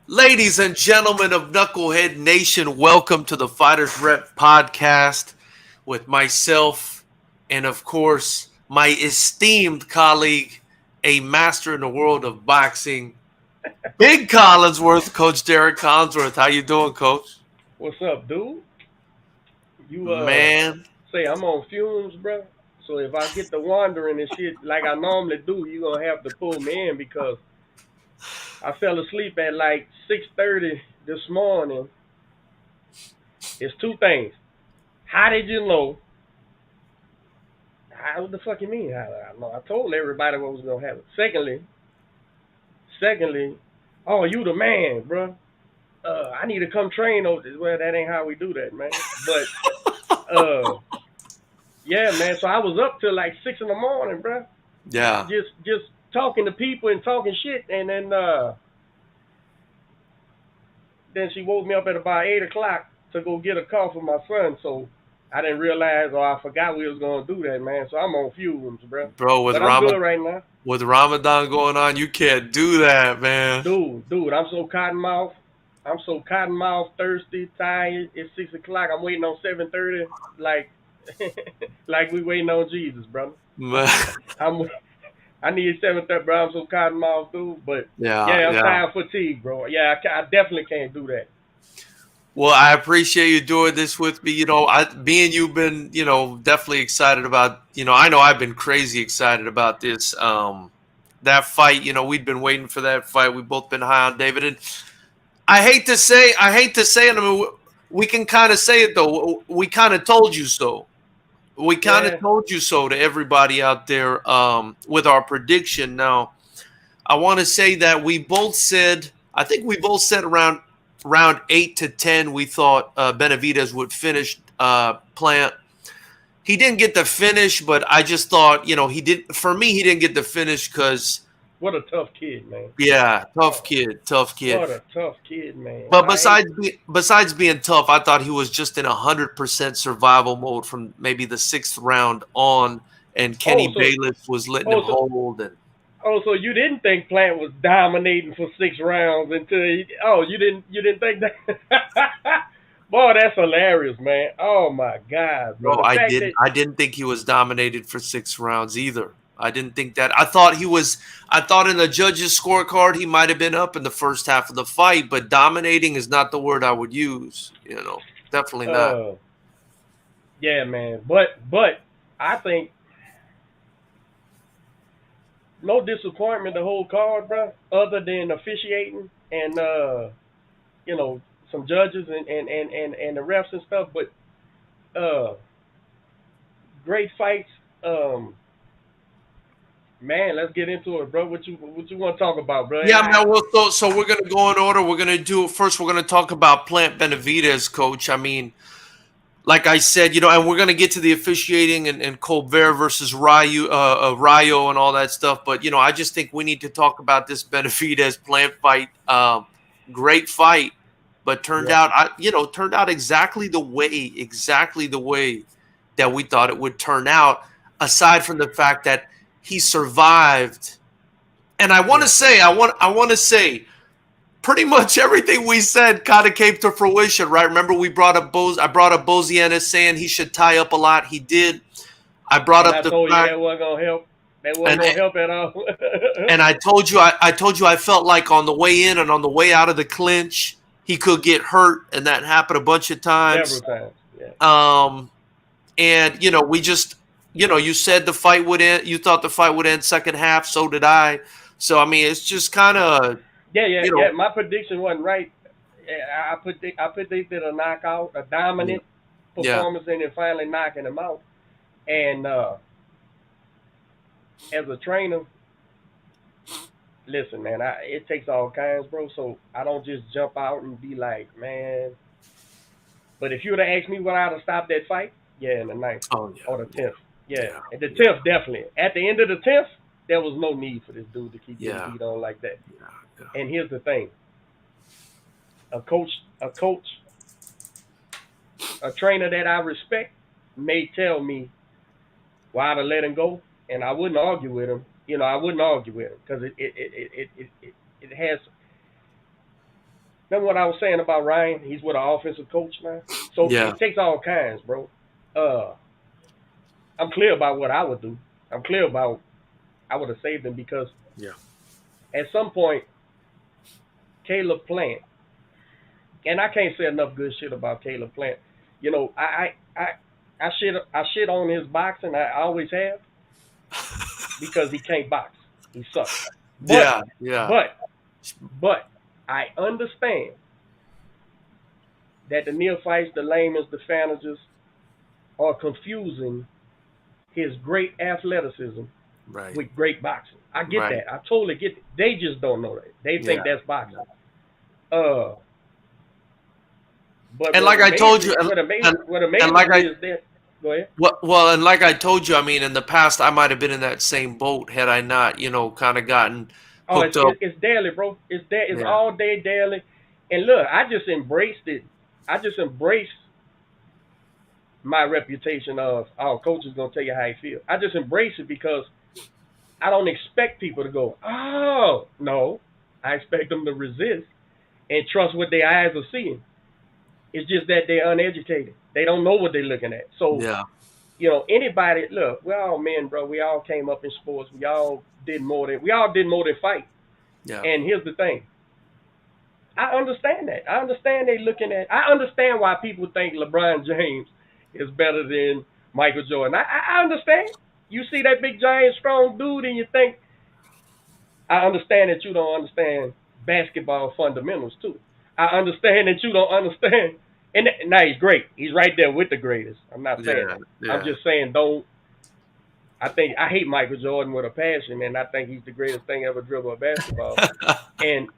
Ladies and gentlemen of Knucklehead Nation, welcome to the Fighters Rep podcast with myself and, of course, my esteemed colleague, a master in the world of boxing, Big Collinsworth, Coach Derek Collinsworth. How you doing, Coach? What's up, dude? You Man, say I'm on fumes, bro. So if I get to wandering and shit like I normally do, you gonna have to pull me in because I fell asleep at like 6:30 this morning. It's two things. How did you know? How the fuck you mean? I know. I told everybody what was gonna happen. Secondly, oh you the man, bro. I need to come train over this. Well, that ain't how we do that, man. But yeah, man. So I was up till like 6 in the morning, bro. yeah. Just talking to people and talking shit, and then she woke me up at about 8 o'clock to go get a call for my son. So I didn't realize or I forgot we was gonna do that, man. So I'm on fumes, bro. Bro, But I'm good right now, with Ramadan going on, you can't do that, man. dude. I'm so cottonmouth. I'm so cottonmouth, thirsty, tired. It's 6 o'clock. I'm waiting on 7:30, like like we waiting on Jesus, brother. Man. I'm I need 7:30, bro. I'm so cottonmouth, dude. But Yeah, yeah, I'm yeah. tired fatigue, bro. Yeah, I definitely can't do that. Well, I appreciate you doing this with me. Me and you've been, definitely excited about, I know I've been crazy excited about this. That fight, we'd been waiting for that fight. We've both been high on David. And I hate to say it. I mean, we can kind of say it though. We kind of told you so. We kind of Yeah. told you so to everybody out there with our prediction. Now, I want to say that I think we both said around round 8 to 10, we thought Benavidez would finish Plant. He didn't get the finish, but I just thought, he didn't. For me, he didn't get the finish because, What a tough kid, man. yeah, tough Oh, kid, tough kid. what a tough kid, man. But I hate. besides being tough, I thought he was just in 100% survival mode from maybe the sixth round on, and Oh, Kenny so Bailiff was letting him oh so hold. And so you didn't think Plant was dominating for 6 rounds until you didn't think that. Boy, that's hilarious, man. Oh my God, bro. bro, The fact that I didn't think he was dominated for 6 rounds either. I didn't think that. I thought he was. I thought in the judges' scorecard he might have been up in the first half of the fight, but dominating is not the word I would use. Definitely not. uh yeah, man. But I think no disappointment the whole card, bro. Other than officiating and you know some judges and the refs and stuff, but uh, great fights. Um, man, let's get into it, bro. What you want to talk about, bro? Yeah, man. Well, so we're gonna go in order. We're gonna do first. We're gonna talk about Plant Benavidez, coach. I mean, like I said, and we're gonna get to the officiating and Colbert versus Rayo and all that stuff. But I just think we need to talk about this Benavidez Plant fight. Great fight, but Yeah, turned out exactly the way that we thought it would turn out. Aside from the fact that he survived, and yeah, I want to say pretty much everything we said kind of came to fruition, right? Remember, I brought up Boziana saying he should tie up a lot. He did. I brought and up I the told you fact, that wasn't gonna help. That wasn't and gonna help at all. I told you, I told you, I felt like on the way in and on the way out of the clinch, he could get hurt, and that happened a bunch of Several times. times. Yeah. Um, and we just, you said the fight would end. You thought the fight would end second half. So did I. So I mean, it's just kind of, Yeah, yeah, you yeah. know, My prediction wasn't right. I predicted a knockout, a yeah, dominant yeah, performance, and then finally knocking him out. And as a trainer, listen, man, it takes all kinds, bro. So I don't just jump out and be like, man. But if you would have asked me when I'd have stopped that fight, yeah, in the ninth oh yeah, or the yeah, 10th, yeah, yeah, at the yeah. 10th definitely. At the end of the 10th, there was no need for this dude to keep getting Yeah, beat on like that. yeah, yeah, And here's the thing: a coach, a trainer that I respect may tell me why to let him go, and I wouldn't argue with him. I wouldn't argue with him because it has Remember what I was saying about Ryan? He's with an offensive coach now. So Yeah. it takes all kinds, bro. Uh, I'm clear about what I would do. I'm clear about I would have saved him because Yeah. at some point, Caleb Plant, and I can't say enough good shit about Caleb Plant. You know, I shit on his boxing. I always have because he can't box. He sucks. But Yeah. Yeah. but but I understand that the neophytes, the laymen, the fanatics are confusing his great athleticism Right. with great boxing. I get Right. that. I totally get it. They just don't know that. They think Yeah. that's boxing. Uh, but And like I told you, and, what and amazes like me I is that. Go ahead. and like I told you, I mean, in the past, I might have been in that same boat had I not, kind of gotten Oh, hooked up. it's daily, bro. It's there. It's Yeah. all day daily. And look, I just embraced it. I just embraced my reputation of our coach is gonna tell you how he feels. I just embrace it because I don't expect people to go, oh no. I expect them to resist and trust what their eyes are seeing. It's just that they're uneducated. They don't know what they're looking at. So, Yeah. anybody look, we're all men, bro. We all came up in sports. We all did more than fight. Yeah. And here's the thing. I understand that. I understand they looking at. I understand why people think LeBron James is better than Michael Jordan. I understand. You see that big giant strong dude, and you think. I understand that you don't understand basketball fundamentals too. I understand that you don't understand. And now he's great. He's right there with the greatest. I'm not saying Yeah. that. I'm Yeah. just saying don't. I hate Michael Jordan with a passion, and I think he's the greatest thing ever dribble a basketball. And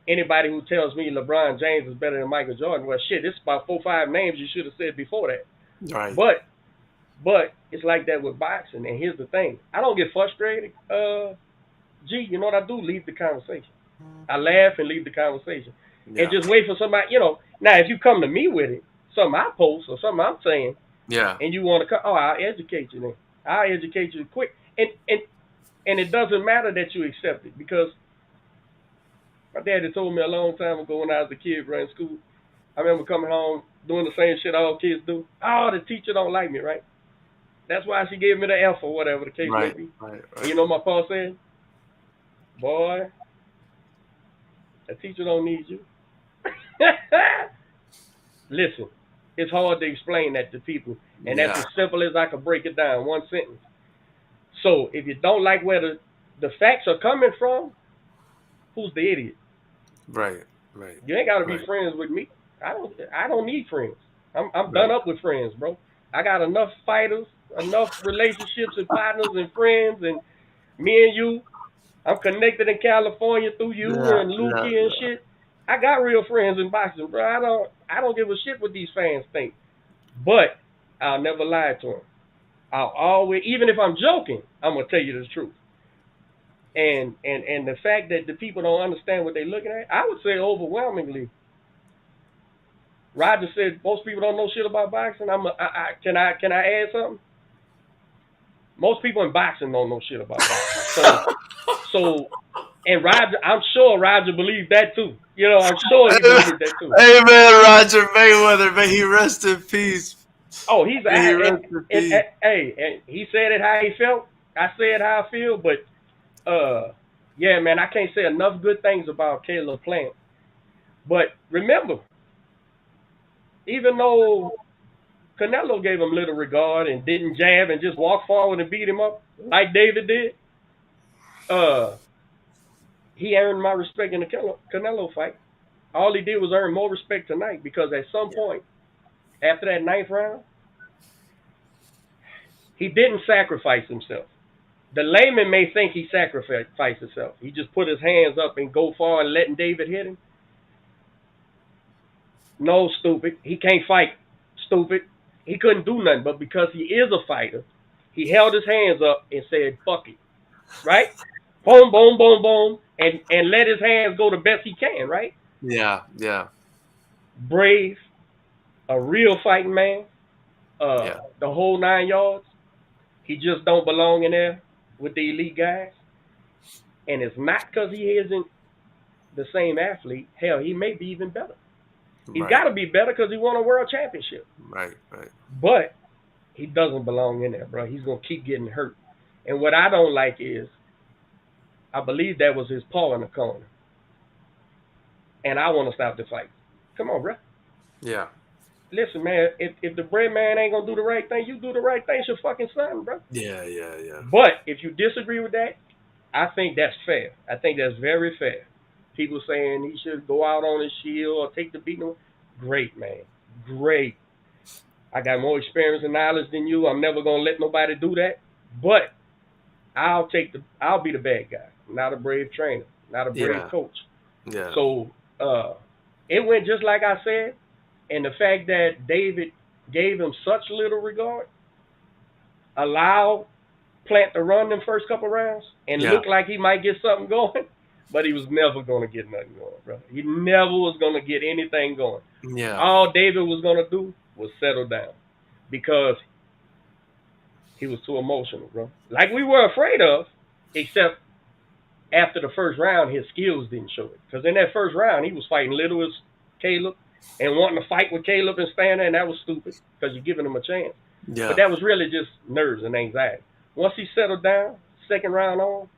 anybody who tells me LeBron James is better than Michael Jordan, well, shit, this is about 4 or 5 names you should have said before that. Right. But it's like that with boxing. And here's the thing: I don't get frustrated. G, you know what I do? Leave the conversation. I laugh and leave the conversation, and Yeah. just wait for somebody. Now if you come to me with it, something I post or something I'm saying, Yeah. and you want to come, I'll educate you then. I'll educate you quick, and it doesn't matter that you accept it because my daddy told me a long time ago when I was a kid running school. I remember coming home doing the same shit all kids do. Oh, the teacher don't like me, right? That's why she gave me the F or whatever the case may Right. be. Right. And you know what my pa said? Boy, the teacher don't need you. Listen, it's hard to explain that to people. And that's Yeah. as simple as I can break it down, one sentence. So if you don't like where the facts are coming from, who's the idiot? Right. Right. You ain't gotta be Right. friends with me. I don't need friends. I'm done Right. up with friends, bro. I got enough fighters, enough relationships and partners and friends, and me and you, I'm connected in California through you Yeah. and Yeah. Lukey and shit. I got real friends in boxing, bro. I don't give a shit what these fans think. But I'll never lie to them. I'll always, even if I'm joking, I'm gonna tell you the truth. And the fact that the people don't understand what they're looking at, I would say overwhelmingly. Roger said most people don't know shit about boxing. Can I add something? Most people in boxing don't know shit about boxing. So and Roger, I'm sure Roger believed that too. I'm sure he believed that too. Hey man, Roger Mayweather, may he rest in peace. Oh, he's May he rest in peace. and he said it how he felt. I said how I feel, but yeah, man, I can't say enough good things about Caleb Plant. But remember, even though Canelo gave him little regard and didn't jab and just walk forward and beat him up like David did, he earned my respect in the Canelo fight. All he did was earn more respect tonight because at some point, after that 9th round, he didn't sacrifice himself. The layman may think he sacrificed himself. He just put his hands up and go far and letting David hit him. No, stupid. He can't fight. Stupid. He couldn't do nothing. But because he is a fighter, he held his hands up and said, fuck it. Right? Boom, boom, boom, boom. And let his hands go the best he can, right? Yeah. Yeah. Brave. A real fighting man. Yeah. The whole 9 yards. He just don't belong in there with the elite guys. And it's not because he isn't the same athlete, hell, he may be even better. He's Right. got to be better because he won a world championship. Right. Right. But he doesn't belong in there, bro. He's gonna keep getting hurt. And what I don't like is, I believe that was his paw in the corner, and I want to stop the fight. Come on, bro. Yeah. Listen, man. If the bread man ain't gonna do the right thing, you do the right thing. It's your fucking son, bro. Yeah. Yeah. Yeah. But if you disagree with that, I think that's fair. I think that's very fair. People saying he should go out on his shield or take the beating. Great, man. Great. I got more experience and knowledge than you. I'm never gonna let nobody do that. But I'll be the bad guy, not a brave trainer, not a brave Yeah. coach. Yeah. So it went just like I said, and the fact that David gave him such little regard, allowed Plant to run them first couple rounds, and Yeah. looked like he might get something going, but he was never going to get nothing going, bro. He never was going to get anything going. Yeah. All David was going to do was settle down because he was too emotional, bro. Like we were afraid of, except after the first round, his skills didn't show it. Because in that first round, he was fighting little as Caleb and wanting to fight with Caleb and stand there, and that was stupid because you're giving him a chance. Yeah. But that was really just nerves and anxiety. Once he settled down, second round on,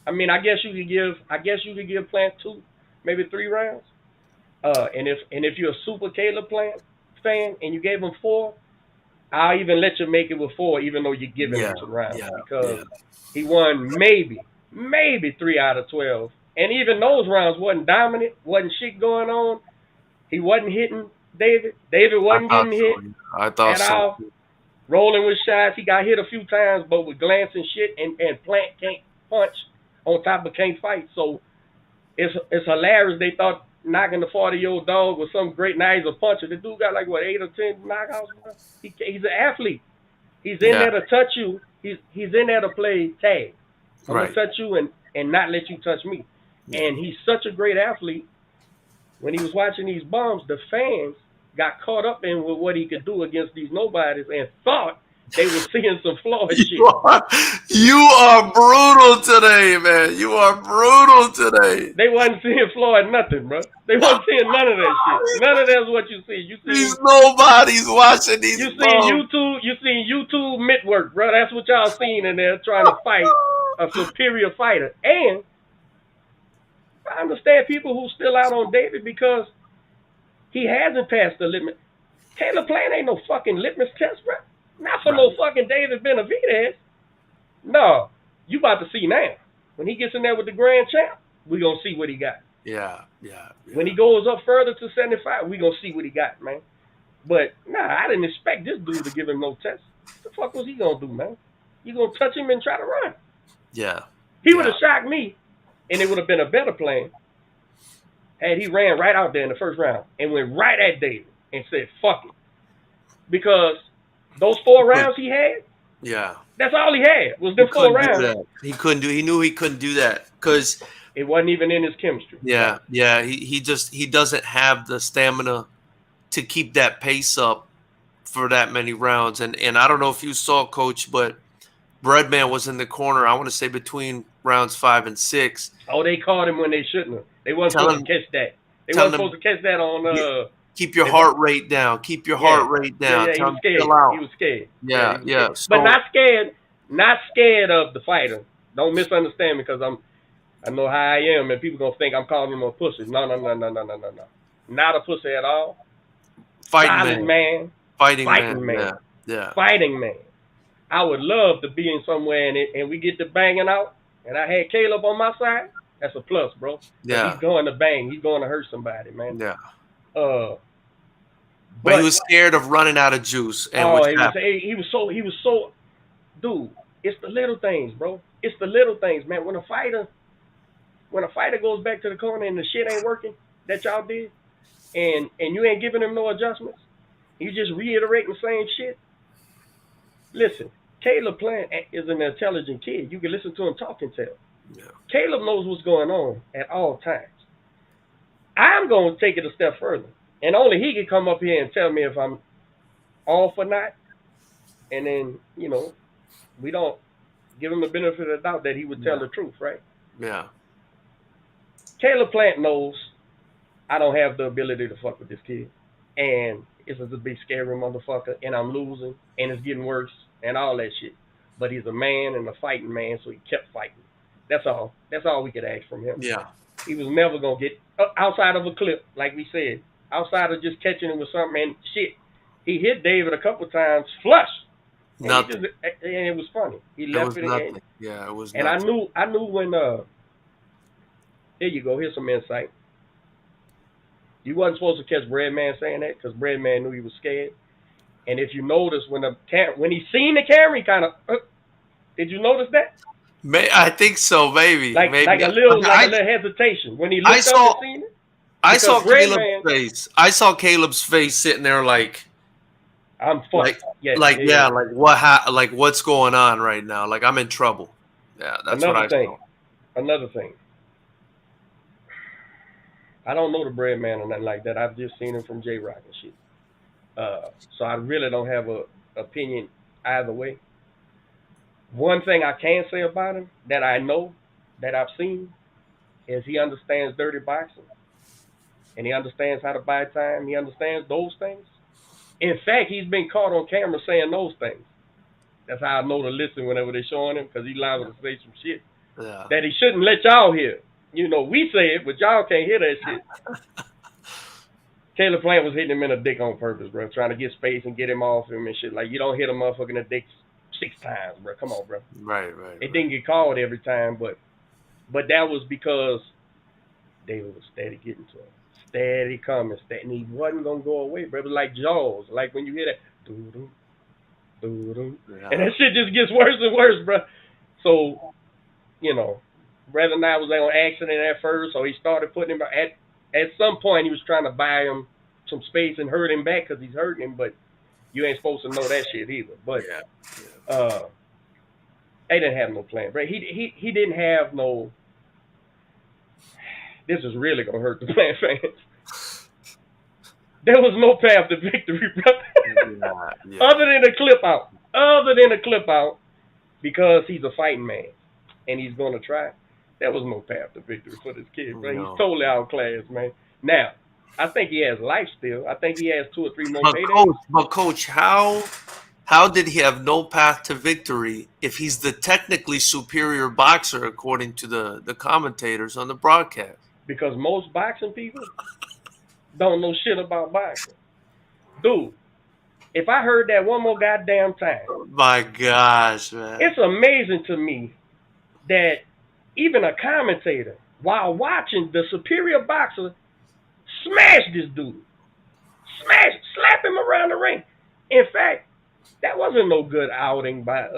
I mean, I guess you could give Plant 2, maybe 3 rounds. And if you're a super Caleb Plant fan and you gave him 4, I'll even let you make it with 4, even though you're giving him some rounds, because he won maybe 3 out of 12, and even those rounds wasn't dominant, wasn't shit going on. He wasn't hitting David. David wasn't getting hit I thought at so. all. Rolling with shots, he got hit a few times, but with glance and shit, and Plant can't punch on top of can't fight. So it's hilarious. They thought knocking the 40-year-old dog was some great. Now he's a puncher. The dude got like what 8 or 10 knockouts. He's an athlete. He's in there to touch you. He's in there to play tag. I'm gonna touch you and not let you touch me. Yeah. And he's such a great athlete. When he was watching these bums, the fans got caught up in with what he could do against these nobodies and thought they were seeing some Floyd shit. You are brutal today, man. You are brutal today. They wasn't seeing Floyd nothing, bro. They wasn't seeing none of that shit. None of that's what you see. You see these nobodies watching these. You seen YouTube mitt work, bro. That's what y'all seen in there trying to fight a superior fighter. And I understand people who still out on David because he hasn't passed the limit. Caleb Plant ain't no fucking litmus test, bro. Not for no fucking David Benavidez. No, you about to see now. When he gets in there with the grand champ, we gonna see what he got. Yeah. When he goes up further to 75, we gonna see what he got, man. But nah, I didn't expect this dude to give him no test. What the fuck was he gonna do, man? You gonna touch him and try to run? Yeah. He would have shocked me, and it would have been a better plan had he ran right out there in the first round and went right at David and said, fuck it. Because those 4 rounds he had, that's all he had was the 4 rounds. He knew he couldn't do that because it wasn't even in his chemistry. Yeah. He doesn't have the stamina to keep that pace up for that many rounds. And I don't know if you saw, Coach, but Breadman was in the corner, I want to say between rounds 5 and 6. Oh, they caught him when they shouldn't have. They wasn't supposed to catch that. They wasn't supposed to catch that on keep your heart rate down. Keep your heart rate down. Yeah, he was scared. He was scared. Yeah. But not scared of the fighter. Don't misunderstand me because I know how I am and people gonna think I'm calling him a pussy. No. Not a pussy at all. Fighting man. Fighting man. Yeah. Fighting man. I would love to be in somewhere and we get to banging out and I had Caleb on my side. That's a plus, bro. Yeah. He's going to bang. He's going to hurt somebody, man. Yeah. But he was scared of running out of juice. And he was so, dude. It's the little things, bro. It's the little things, man. When a fighter goes back to the corner and the shit ain't working that y'all did, and you ain't giving him no adjustments, you just reiterating the same shit. Listen, Caleb Plant is an intelligent kid. You can listen to him talk and tell. Yeah. Caleb knows what's going on at all times. I'm going to take it a step further. And only he can come up here and tell me if I'm off or not. And then, we don't give him the benefit of the doubt that he would tell the truth, right? Yeah. Caleb Plant knows I don't have the ability to fuck with this kid, and it's a big scary motherfucker, and I'm losing, and it's getting worse, and all that shit. But he's a man and a fighting man, so he kept fighting. That's all. That's all we could ask from him. Yeah. He was never gonna get outside of a clip, like we said, outside of just catching him with something and shit. He hit David a couple times flush. And Nothing. and it was funny. He It left was it nothing. in. Yeah, it was And nothing. I knew when here you go, here's some insight. You wasn't supposed to catch Breadman saying that because Breadman knew he was scared. And if you notice when he seen the camera, he kind of did you notice that? I think so, maybe. Like maybe. like a little hesitation when he looked up and seen it. I saw Caleb's Breadman, face. I saw Caleb's face sitting there like I'm fucked. Like what's going on right now? Like I'm in trouble. Yeah, that's what I saw. Another thing. I don't know the Breadman or nothing like that. I've just seen him from J-Rock and shit. So I really don't have a opinion either way. One thing I can say about him that I know that I've seen is he understands dirty boxing, and he understands how to buy time. He understands those things. In fact, he's been caught on camera saying those things. That's how I know to listen whenever they're showing him, because he's liable to say some shit that he shouldn't let y'all hear. You know, we say it, but y'all can't hear that shit. Caleb Plant was hitting him in the dick on purpose, bro, trying to get space and get him off him and shit. Like, you don't hit a motherfucker in the dick 6 times, bro. Come on, bro. Right. It didn't get called every time, but that was because David was steady getting to him. Steady coming, and he wasn't going to go away, bro. It was like Jaws. Like when you hear that, doo-doo, doo-doo, and that shit just gets worse and worse, bro. So, you know, Brother and I was on accident at first, so he started putting him at some point he was trying to buy him some space and hurt him back because he's hurting him, but you ain't supposed to know that shit either. But they didn't have no plan, bro. He didn't have no. This is really gonna hurt the Plant fans. There was no path to victory, bro. Other than a clip out, because he's a fighting man and he's gonna try. There was no path to victory for this kid, bro. He's totally outclassed, man. Now, I think he has life still. I think he has 2 or 3 more paydays. But coach, how did he have no path to victory if he's the technically superior boxer according to the commentators on the broadcast? Because most boxing people don't know shit about boxing. Dude, if I heard that one more goddamn time. My gosh, man. It's amazing to me that even a commentator, while watching the superior boxer smash this dude. Slap him around the ring. In fact, that wasn't no good outing by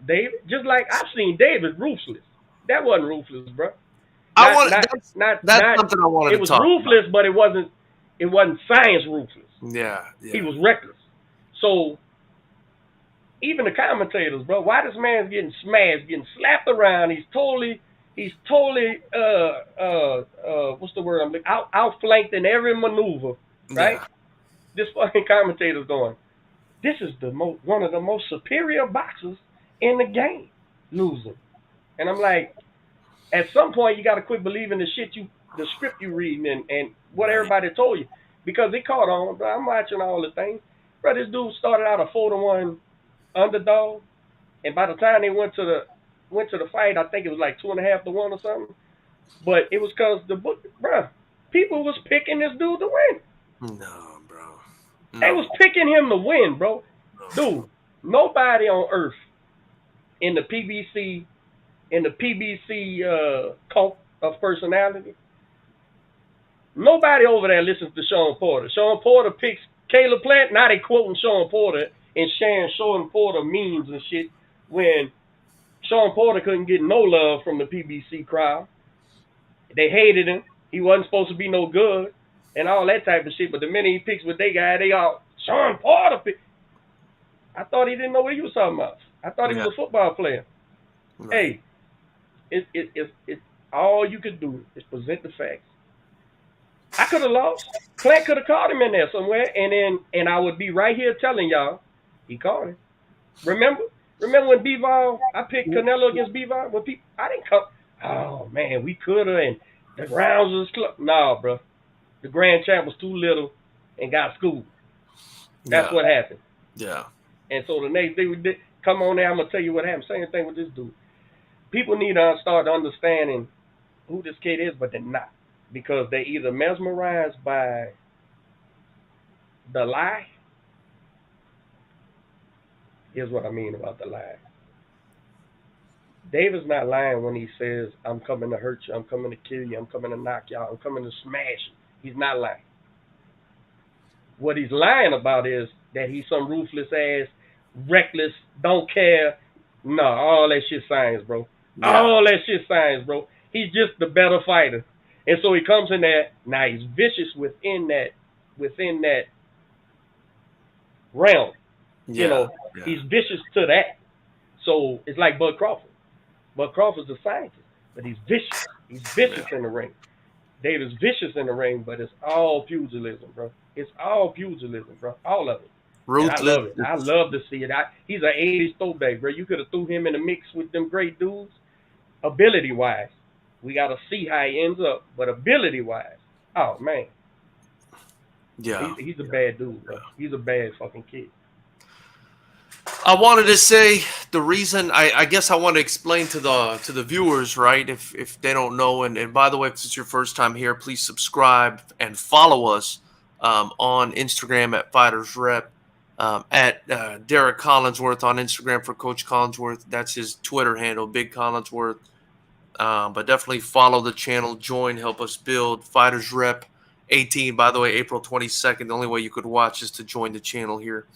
David. Just like I've seen David ruthless. That wasn't ruthless, bro. That's something I wanted to talk about. It was ruthless, but it wasn't science ruthless. Yeah. He was reckless. So even the commentators, bro, why this man's getting smashed, getting slapped around, he's totally what's the word I'm looking, outflanked in every maneuver, right? Yeah. This fucking commentator's going, this is one of the most superior boxers in the game, losing. And I'm like, at some point you gotta quit believing the script you reading and what everybody told you. Because it caught on, bro. I'm watching all the things. Bro, this dude started out a 4-1 underdog, and by the time they went to the fight, I think it was like 2.5 to 1 or something. But it was because people was picking this dude to win. No, bro. No. They was picking him to win, bro. Dude, nobody on earth in the PBC cult of personality, nobody over there listens to Sean Porter. Sean Porter picks Caleb Plant. Now they quoting Sean Porter and sharing Sean Porter memes and shit when Sean Porter couldn't get no love from the PBC crowd. They hated him. He wasn't supposed to be no good and all that type of shit. But the minute he picks with they guy, they all, Sean Porter pick. I thought he didn't know what he was talking about. I thought he was a football player. Right. Hey, it's all you could do is present the facts. I could have lost. Plant could have caught him in there somewhere, and I would be right here telling y'all he caught him. Remember when I picked Canelo against Bivol? When people, I didn't come. Oh man, we could have, and The rounds was nah, bro. The grand champ was too little and got schooled. That's Yeah. what happened. Yeah. And so the next day we did come on there. I'm gonna tell you what happened. Same thing with this dude. People need to start understanding who this kid is, but they're not because they either mesmerized by the lie. Here's what I mean about the lie. David's not lying when he says, "I'm coming to hurt you. I'm coming to kill you. I'm coming to knock you out. I'm coming to smash you." He's not lying. What he's lying about is that he's some ruthless ass, reckless, don't care. No, all that shit science, bro. Yeah. All that shit science, bro. He's just the better fighter. And so he comes in there. Now he's vicious within that realm. You Yeah. know, he's vicious to that. So it's like Bud Crawford. Bud Crawford's a scientist, but he's vicious. He's vicious in the ring. David's vicious in the ring, but it's all pugilism, bro. It's all pugilism, bro. All of it. And I Ruthless. love it. I love to see it. He's an 80s throwback, bro. You could have threw him in the mix with them great dudes. Ability-wise, we got to see how he ends up. But ability-wise, oh, man. Yeah. He's a bad dude, bro. He's a bad fucking kid. I wanted to say the reason I guess I want to explain to the viewers, right? If they don't know, and by the way, if it's your first time here, please subscribe and follow us on Instagram at FightersRep, at Derek Collinsworth on Instagram for Coach Collinsworth. That's his Twitter handle, Big Collinsworth. But definitely follow the channel, join, help us build. FightersRep 18, by the way, April 22nd. The only way you could watch is to join the channel here.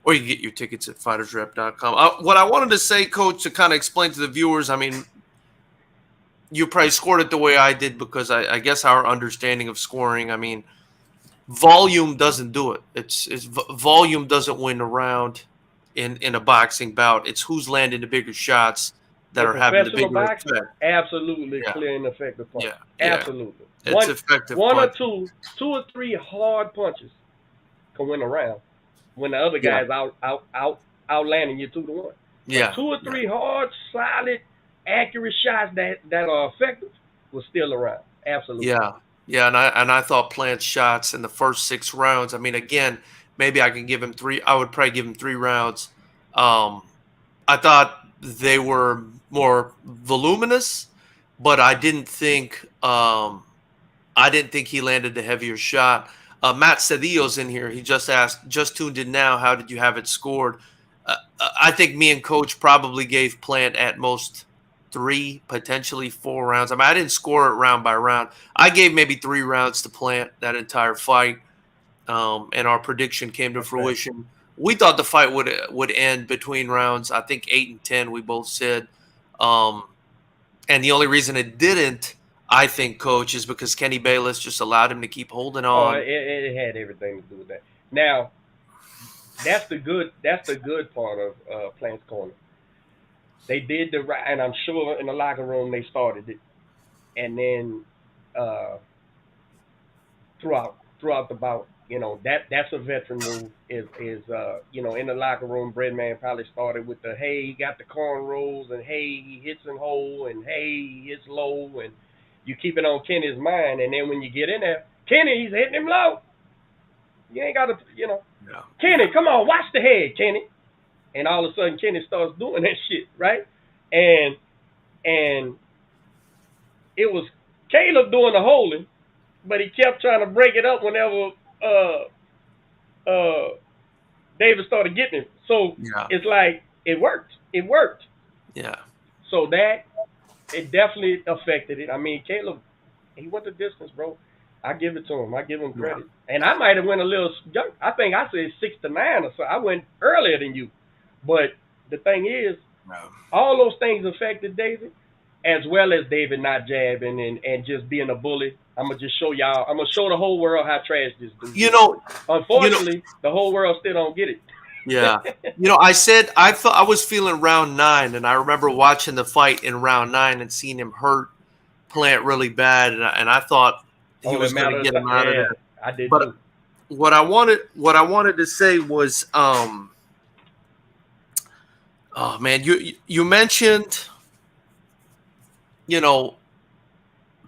Or you can get your tickets at FightersRep.com. What I wanted to say, Coach, to kind of explain to the viewers, I mean, you probably scored it the way I did because I guess our understanding of scoring, I mean, volume doesn't do it. Volume doesn't win a round in a boxing bout. It's who's landing the bigger shots that In are having the professional bigger boxing, effect. absolutely Yeah. clear and effective punch. Yeah. Absolutely. It's effective One or punching. two or three hard punches can win a round when the other Yeah. guy's outlanding you 2-1. But Yeah. two or three hard, solid, accurate shots that are effective will steal a round. Absolutely. Yeah. Yeah, and I thought Plant's shots in the first 6 rounds. I mean, again, maybe I can give him 3. I would probably give him 3 rounds. I thought they were more voluminous, but I didn't think he landed the heavier shot. Matt Cedillo's in here. He just asked, just tuned in now. How did you have it scored? I think me and Coach probably gave Plant at most 3, potentially 4 rounds. I mean, I didn't score it round by round. I gave maybe 3 rounds to Plant that entire fight, and our prediction came to fruition. Right. We thought the fight would end between rounds, I think 8 and 10. We both said, and the only reason it didn't, I think, Coach, is because Kenny Bayless just allowed him to keep holding on. Oh, it had everything to do with that. Now, that's the good part of Plant's corner. They did the right, and I'm sure in the locker room they started it, and then throughout the bout, you know, that's a veteran move. Is you know, in the locker room, Breadman probably started with the hey, he got the cornrows, and hey, he hits and hole, and hey, he hits low, and you keep it on Kenny's mind, and then when you get in there, Kenny, he's hitting him low. You ain't got to, you know, yeah. Kenny, come on, watch the head, Kenny. And all of a sudden, Kenny starts doing that shit, right? And it was Caleb doing the holding, but he kept trying to break it up whenever David started getting him. So it's like it worked. It worked. Yeah. So that it definitely affected it. I mean, Caleb, he went the distance, bro. I give it to him. I give him credit. Yeah. And I might have went a little young. I think I said 6 to 9 or so. I went earlier than you. But the thing is, all those things affected David, as well as David not jabbing and just being a bully. I'm going to just show y'all. I'm going to show the whole world how trash this dude is. You know, unfortunately, the whole world still don't get it. Yeah. You know, I said I thought I was feeling round 9, and I remember watching the fight in round 9 and seeing him hurt Plant really bad, and I thought he was going to get him out of there. I did but too. What I wanted to say was, oh man, you mentioned, you know,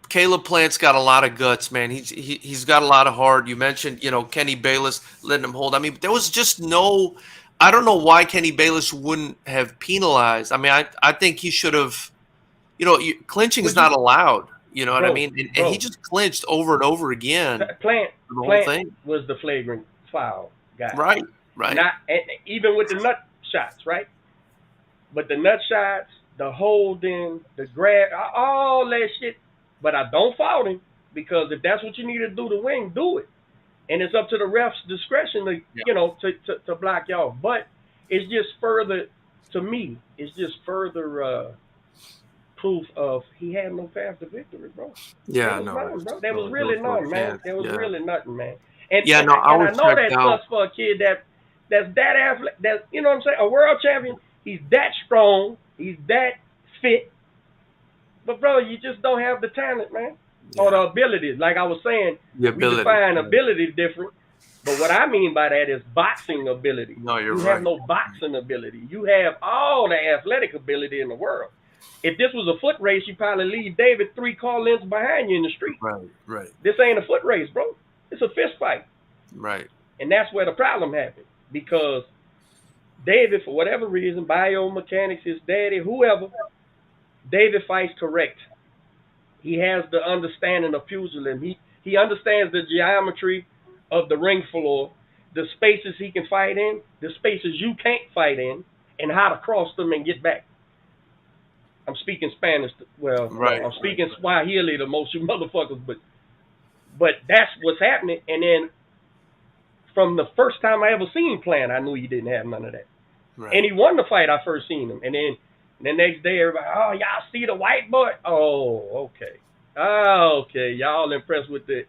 Caleb Plant's got a lot of guts, man. He's got a lot of heart. You mentioned, Kenny Bayless letting him hold. I mean, there was just no. I don't know why Kenny Bayless wouldn't have penalized. I mean, I think he should have. Clinching is Would you, not allowed. You know what I bro, mean? And he bro? just clinched over and over again Plant for the whole Plant thing. was the flagrant foul guy. Right, right. Not and even with the nut shots, right? But the nut shots, the holding, the grab, all that shit. But I don't fault him because if that's what you need to do to win, do it. And it's up to the ref's discretion to to block y'all. But it's just further to me. It's just further proof of he had no path to victory, bro. Yeah, There was no, none, bro. There was really none, man. There was really nothing, man. And yeah, no, I and I was know checked that out. sucks for a kid that's that athletic, that's you know what I'm saying, a world champion. He's that strong. He's that fit. But bro, you just don't have the talent, man, or the abilities. Like I was saying, The we ability. define ability different. But what I mean by that is boxing ability. No, you're You right. have no boxing ability. You have all the athletic ability in the world. If this was a foot race, you probably leave David 3 car lengths behind you in the street. Right. This ain't a foot race, bro. It's a fist fight. Right. And that's where the problem happened. Because David, for whatever reason, biomechanics, his daddy, whoever, David fights correct. He has the understanding of pugilism. He understands the geometry of the ring floor, the spaces he can fight in, the spaces you can't fight in, and how to cross them and get back. I'm speaking Spanish. I'm speaking Swahili to most of you motherfuckers, but that's what's happening. And then from the first time I ever seen Plant, I knew he didn't have none of that. Right. And he won the fight I first seen him. And then the next day, everybody, oh, y'all see the white boy? Oh, okay. Oh, okay. Y'all impressed with the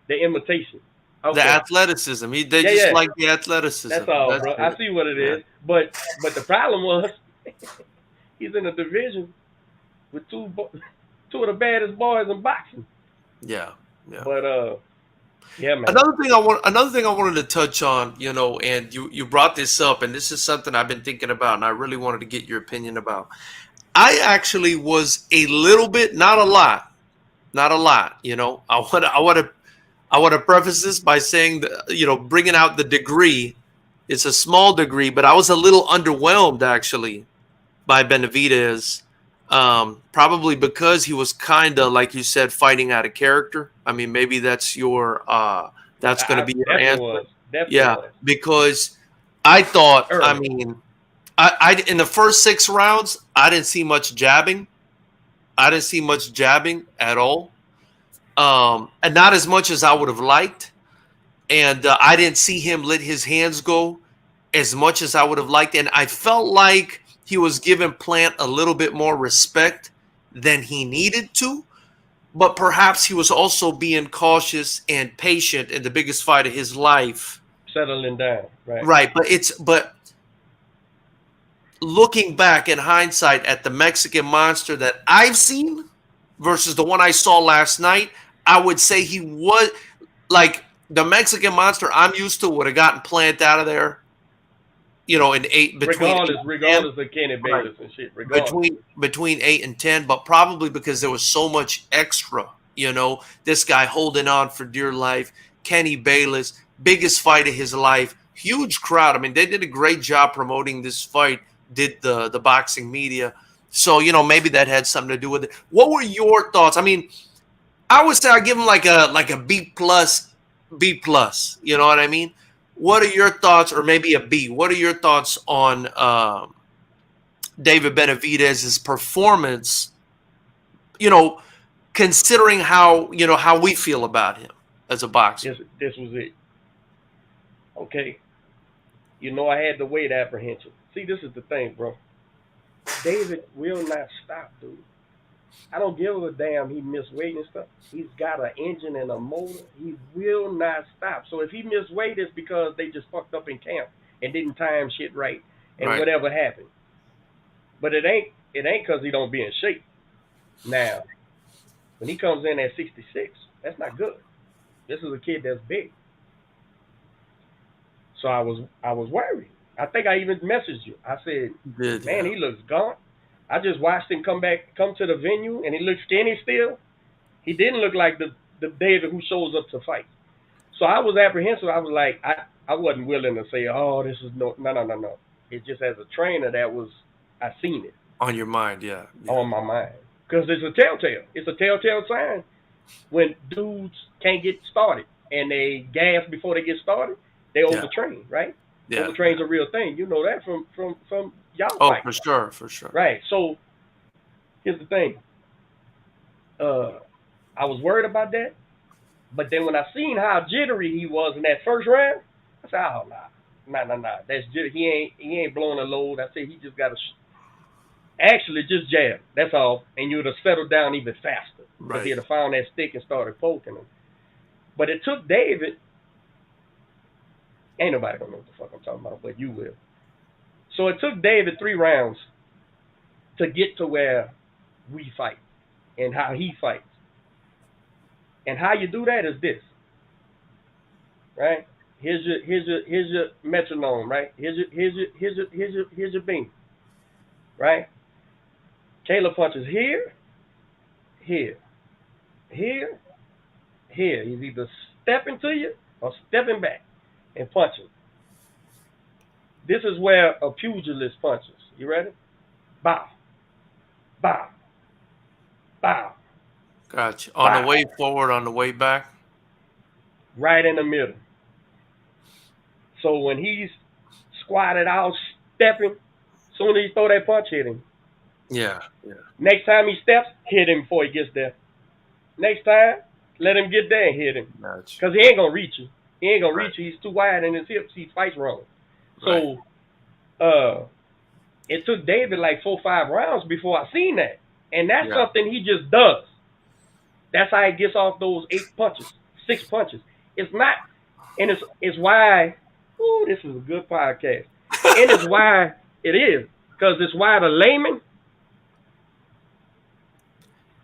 imitation. Okay. The athleticism. They just like the athleticism. That's all, bro. I see what it is. But the problem was he's in a division with two of the baddest boys in boxing. Yeah. But yeah, man. Another thing I wanted to touch on, and you brought this up, and this is something I've been thinking about, and I really wanted to get your opinion about. I actually was a little bit, not a lot. I want to preface this by saying that, bringing out the degree. It's a small degree, but I was a little underwhelmed actually by Benavidez. Probably because he was kind of, like you said, fighting out of character. I mean, maybe that's going to be your answer. Because I thought, I mean, I in the first 6 rounds, I didn't see much jabbing. I didn't see much jabbing at all. And not as much as I would have liked. And I didn't see him let his hands go as much as I would have liked. And I felt like he was giving Plant a little bit more respect than he needed to. But perhaps he was also being cautious and patient in the biggest fight of his life. Settling down, right? Right, but looking back in hindsight at the Mexican Monster that I've seen versus the one I saw last night, I would say he was like the Mexican Monster I'm used to would have gotten Plant out of there. In 8 regardless of Kenny Bayless and shit. Between 8 and 10, but probably because there was so much extra. This guy holding on for dear life. Kenny Bayless, biggest fight of his life, huge crowd. I mean, they did a great job promoting this fight. Did the boxing media? So maybe that had something to do with it. What were your thoughts? I mean, I would say I give him like a B plus. You know what I mean? What are your thoughts, or maybe a B? What are your thoughts on David Benavidez's performance? Considering how we feel about him as a boxer. This was it. Okay. I had the weight apprehension. See, this is the thing, bro. David will not stop, dude. I don't give a damn he missed weight and stuff. He's got an engine and a motor. He will not stop. So if he missed weight, it's because they just fucked up in camp and didn't time shit right and whatever happened. But it ain't because he don't be in shape. Now, when he comes in at 66, that's not good. This is a kid that's big. So I was worried. I think I even messaged you. I said, man, he looks gaunt. I just watched him come to the venue, and he looked skinny still. He didn't look like the David who shows up to fight. So I was apprehensive. I was like, I wasn't willing to say, oh, this is no. It just as a trainer I seen it on your mind, yeah. on my mind, because it's a telltale. It's a telltale sign when dudes can't get started and they gas before they get started. They overtrain, right? Yeah. Overtrain's a real thing. You know that from y'all Oh, fighting. for sure. Right. So here's the thing. I was worried about that, but then when I seen how jittery he was in that first round, I said, oh, nah. That's he ain't blowing a load. I said he just got to actually just jab. That's all, and you would have settled down even faster. Right. If he'd have found that stick and started poking him. But it took David. Ain't nobody gonna know what the fuck I'm talking about, but you will. So it took David 3 rounds to get to where we fight and how he fights. And how you do that is this, right? Here's your metronome, right? Here's your beam, right? Caleb punches here. He's either stepping to you or stepping back and punching. This is where a pugilist punches. You ready? Bow. Bow. Bow. Gotcha. On the way forward, on the way back? Right in the middle. So when he's squatted out, stepping, soon as he throw that punch, hit him. Yeah. Next time he steps, hit him before he gets there. Next time, let him get there and hit him. Gotcha. Because he ain't going to reach you. He ain't going to reach you. He's too wide in his hips. He fights wrong. So it took David like 4 or 5 rounds before I seen that. And that's something he just does. That's how he gets off those 8 punches, 6 punches. It's not, and it's why, this is a good podcast. And it's why it is. Because it's why the layman.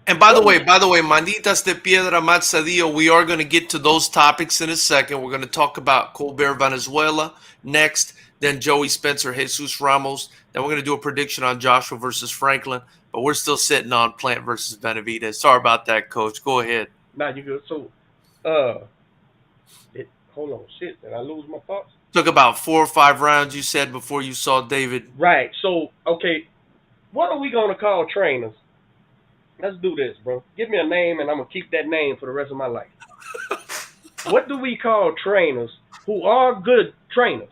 And by the way, Manitas de Piedra Mazzadillo, we are going to get to those topics in a second. We're going to talk about Colbert Venezuela next, then Joey Spencer, Jesus Ramos. Then we're going to do a prediction on Joshua versus Franklin. But we're still sitting on Plant versus Benavidez. Sorry about that, Coach. Go ahead. Nah, you good. So, hold on. Shit, did I lose my thoughts? Took about 4 or 5 rounds, you said, before you saw David. Right. So, okay, what are we going to call trainers? Let's do this, bro. Give me a name, and I'm going to keep that name for the rest of my life. What do we call trainers who are good trainers,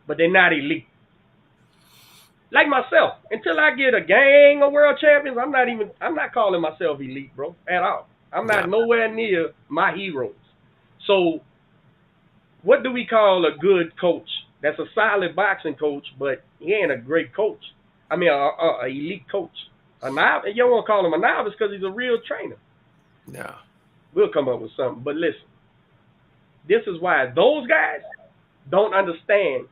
but they're not elite? Like myself, until I get a gang of world champions, I'm not calling myself elite, bro, at all. I'm not nowhere near my heroes. So what do we call a good coach? That's a solid boxing coach, but he ain't a great coach. I mean, a elite coach. A novice, you don't want to call him a novice because he's a real trainer. Yeah. We'll come up with something. But listen, this is why those guys don't understand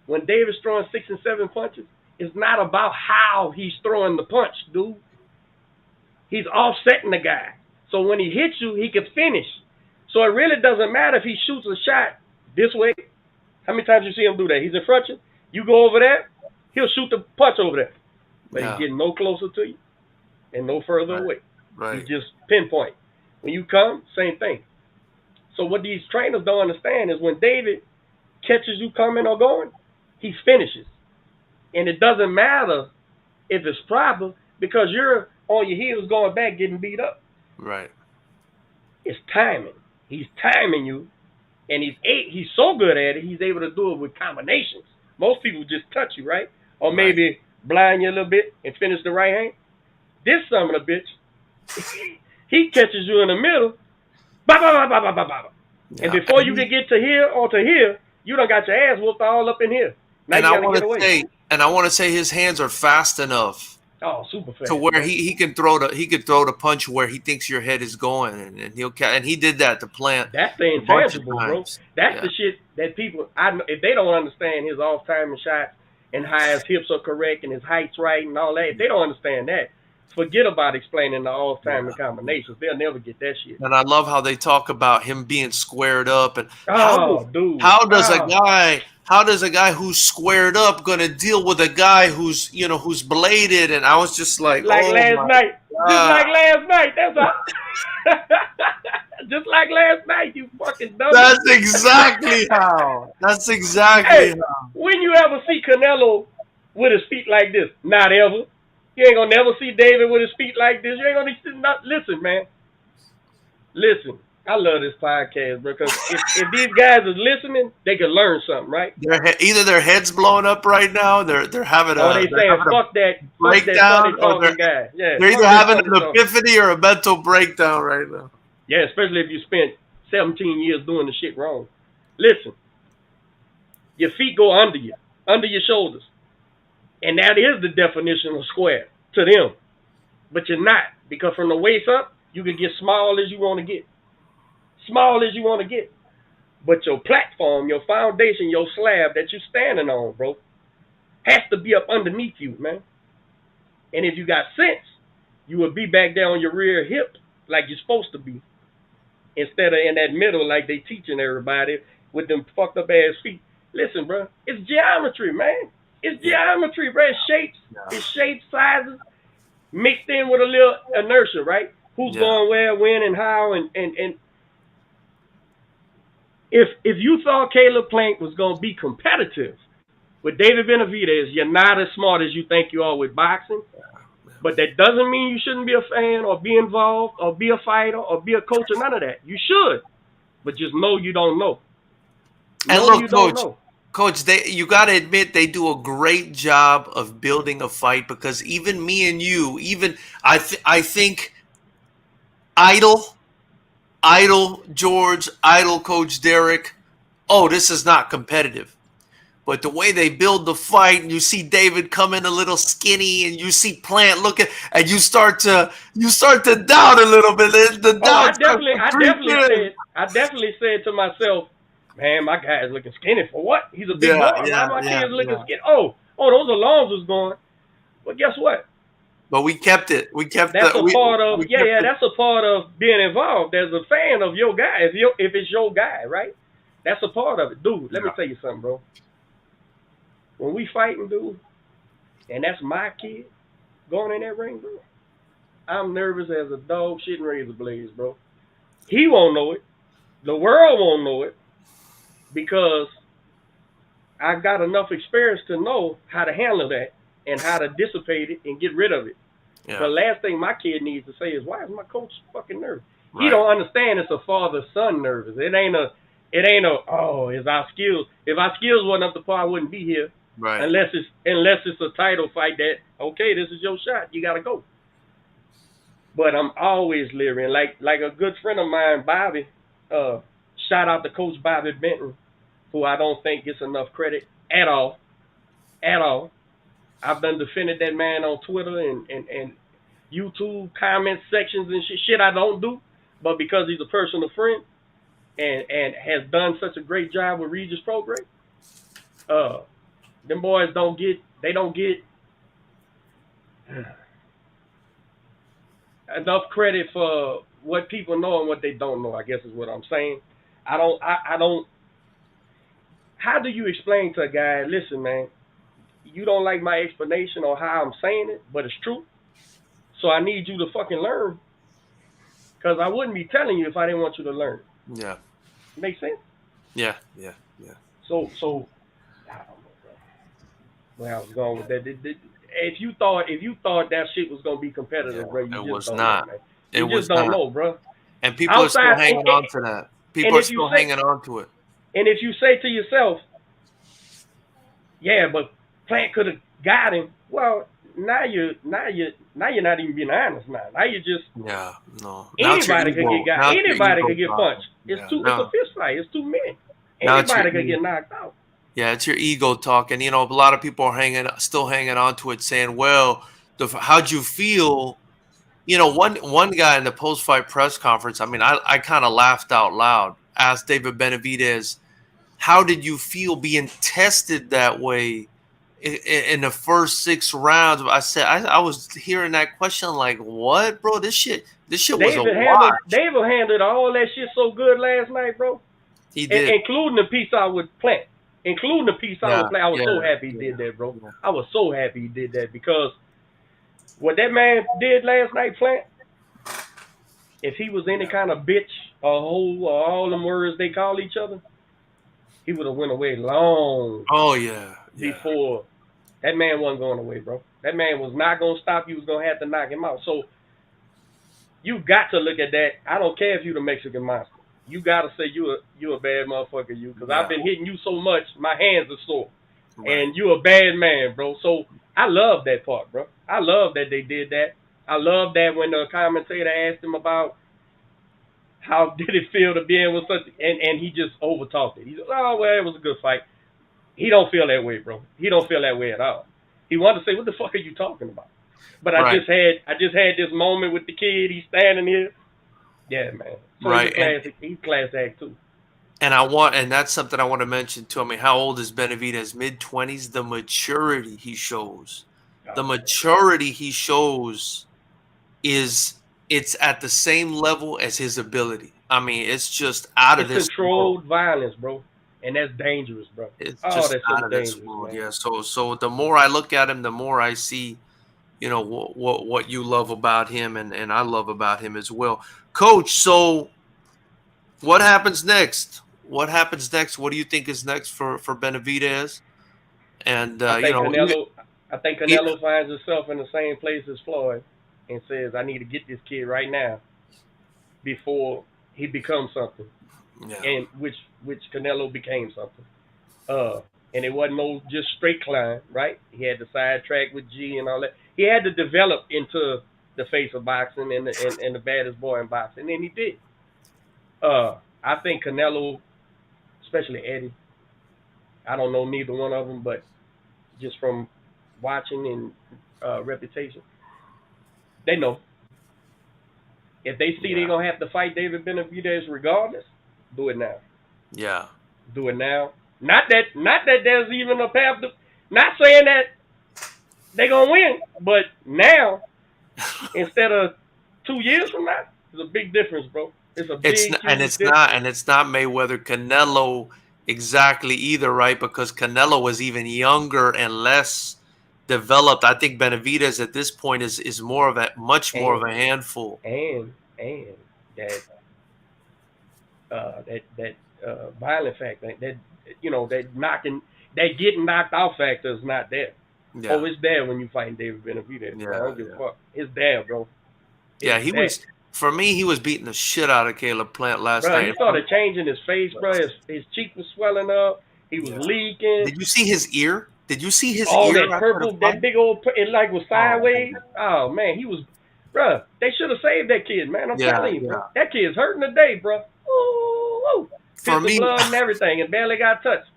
when David's throwing 6 and 7 punches, it's not about how he's throwing the punch, dude. He's offsetting the guy. So when he hits you, he can finish. So it really doesn't matter if he shoots a shot this way. How many times you see him do that? He's in front of you. You go over there, he'll shoot the punch over there. But he's getting no closer to you and no further away. Right. He just pinpoint. When you come, same thing. So what these trainers don't understand is when David catches you coming or going, he finishes. And it doesn't matter if it's proper because you're on your heels going back getting beat up. Right. It's timing. He's timing you, and he's so good at it, he's able to do it with combinations. Most people just touch you, right? Or maybe blind you a little bit and finish the right hand. This son of a bitch, he catches you in the middle, and before you can get to here or to here, you done got your ass whooped all up in here. Now and I want to say his hands are fast enough. Oh, super fast. To where he can throw the punch where he thinks your head is going, and he did that to Plant. That's the intangible, bro. That's the shit that people if they don't understand his off timing shots and how his hips are correct and his height's right and all that, if they don't understand that, forget about explaining the off timing combinations. They'll never get that shit. And I love how they talk about him being squared up and how does how does a guy who's squared up gonna deal with a guy who's who's bladed? And I was just like, Like oh last my night. Just god, like last night. That's all. Just like last night, you fucking dummy. that's exactly how. That's exactly Hey, how. when you ever see Canelo with his feet like this? Not ever. You ain't gonna never see David with his feet like this. You ain't gonna see listen, man. Listen. I love this podcast, bro, because if these guys are listening, they can learn something, right? Either their heads blowing up right now, they're having Or they saying a fuck that breakdown, funny or talking guy. Yeah, they're either fuck that having funny an talking. epiphany or a mental breakdown right now. Yeah, especially if you spent 17 years doing the shit wrong. Listen, your feet go under your shoulders. And that is the definition of square to them. But you're not. Because from the waist up, you can get small as you want to get. Small as you want to get. But your platform, your foundation, your slab that you're standing on, bro, has to be up underneath you, man. And if you got sense, you will be back there on your rear hip like you're supposed to be. Instead of in that middle like they teaching everybody with them fucked up ass feet. Listen, bro, it's geometry, man. It's geometry, bro. It's shapes, sizes, mixed in with a little inertia, right? Who's going where, when, and how, and if you thought Caleb Plant was gonna be competitive with David Benavidez, you're not as smart as you think you are with boxing. But that doesn't mean you shouldn't be a fan or be involved or be a fighter or be a coach or none of that. You should, but just know you don't know. And look, Coach, you got to admit they do a great job of building a fight, because even me and you, even I think Idol George, Idol Coach Derek, oh, this is not competitive. But the way they build the fight, and you see David come in a little skinny, and you see Plant looking, and you start to doubt a little bit. I definitely said to myself, man, my guy is looking skinny for what? He's a big boy. My kid's looking skinny. Oh, those alarms was going. Well, guess what? But we kept it. That's a part of being involved as a fan of your guy. If it's your guy, right? That's a part of it, dude. Let me tell you something, bro. When we fighting, dude, and that's my kid going in that ring, bro, I'm nervous as a dog shitting razor blades, bro. He won't know it. The world won't know it, because I got enough experience to know how to handle that and how to dissipate it and get rid of it. Yeah. The last thing my kid needs to say is, why is my coach fucking nervous? Right. He don't understand it's a father-son nervous. It ain't a, it's our skills. If our skills wasn't up to par, I wouldn't be here. Right. Unless it's a title fight that, okay, this is your shot. You got to go. But I'm always leering. Like a good friend of mine, Bobby, shout out to Coach Bobby Benton, who I don't think gets enough credit at all. At all. I've done defended that man on Twitter and YouTube comment sections and shit I don't do, but because he's a personal friend and has done such a great job with Regis program, them boys don't get enough credit for what people know and what they don't know, I guess is what I'm saying. I don't how do you explain to a guy, listen, man, you don't like my explanation or how I'm saying it, but it's true. So I need you to fucking learn. Because I wouldn't be telling you if I didn't want you to learn. Yeah. Make sense? Yeah. So I don't know, bro. Where I was going with that. If you thought that shit was gonna be competitive, bro, you just don't know, man. You just don't know, bro. And people are still hanging on to that. People are still hanging on to it. And if you say to yourself, yeah, but Plant could have got him, well, now you're not even being honest now. Now you just anybody could get got. Anybody could get punched. It's a fist fight. It's two men. Anybody could get knocked out. Yeah, it's your ego talking. A lot of people are still hanging on to it, saying, "Well, how'd you feel?" One guy in the post-fight press conference. I mean, I kind of laughed out loud. Asked David Benavidez, "How did you feel being tested that way in the first 6 rounds?" I said, I was hearing that question like, "What, bro? This shit was a watch." David handled all that shit so good last night, bro. He did, including the piece out with Plant. including the peace out with Plant. I was so happy he did that, bro. Yeah. I was so happy he did that because what that man did last night, Plant, if he was any kind of bitch or hoe or all them words they call each other, he would have went away long before. That man wasn't going away, bro. That man was not going to stop. You was going to have to knock him out. So you got to look at that. I don't care if you the Mexican monster. You got to say you a bad motherfucker, you. Because I've been hitting you so much, my hands are sore. Right. And you a bad man, bro. So I love that part, bro. I love that they did that. I love that when the commentator asked him about how did it feel to be in with such, and he just overtalked it. He said, oh, well, it was a good fight. He don't feel that way, bro. He don't feel that way at all. He wanted to say, what the fuck are you talking about? But I just had this moment with the kid. He's standing here. Yeah, man. So he's class act too. And that's something I want to mention too. I mean, how old is Benavidez? Mid-20s. The maturity he shows. The maturity he shows it's at the same level as his ability. I mean, it's just out of this controlled violence, bro. And that's dangerous, bro. It's just that's out of this world. Man. Yeah. So the more I look at him, the more I see, you know, what you love about him, and I love about him as well. Coach, so what happens next? What happens next? What do you think is next for Benavidez? And I think Canelo finds himself in the same place as Floyd and says, I need to get this kid right now before he becomes something. Yeah. And which Canelo became something. And it wasn't no just straight climb, right? He had the sidetrack with G and all that. He had to develop into the face of boxing and the baddest boy in boxing, and he did. I think Canelo, especially Eddie, I don't know neither one of them, but just from watching and reputation, they know. If they see they're going to have to fight David Benavidez regardless, do it now. Yeah. Do it now. Not that there's even a path to, not saying that they're going to win, but now, instead of 2 years from now, there's a big difference, bro. It's a big difference. And it's not Mayweather Canelo exactly either, right? Because Canelo was even younger and less developed. I think Benavidez at this point is more of much more of a handful. And that violent factor, that you know, that getting knocked out factor is not there. Yeah. Oh, it's there when you fighting David Benavidez. Yeah, I don't give a fuck. It's there, bro. For me, he was beating the shit out of Caleb Plant last night. He started changing his face, bro. His cheek was swelling up. He was leaking. Did you see his ear? Did you see his ear? Oh, that purple, that big old, it like was sideways. Oh, man, he was, bro. They should have saved that kid, man. I'm telling you, bro. That kid's hurting today, bro. Ooh. For me, blood and everything, and barely got touched.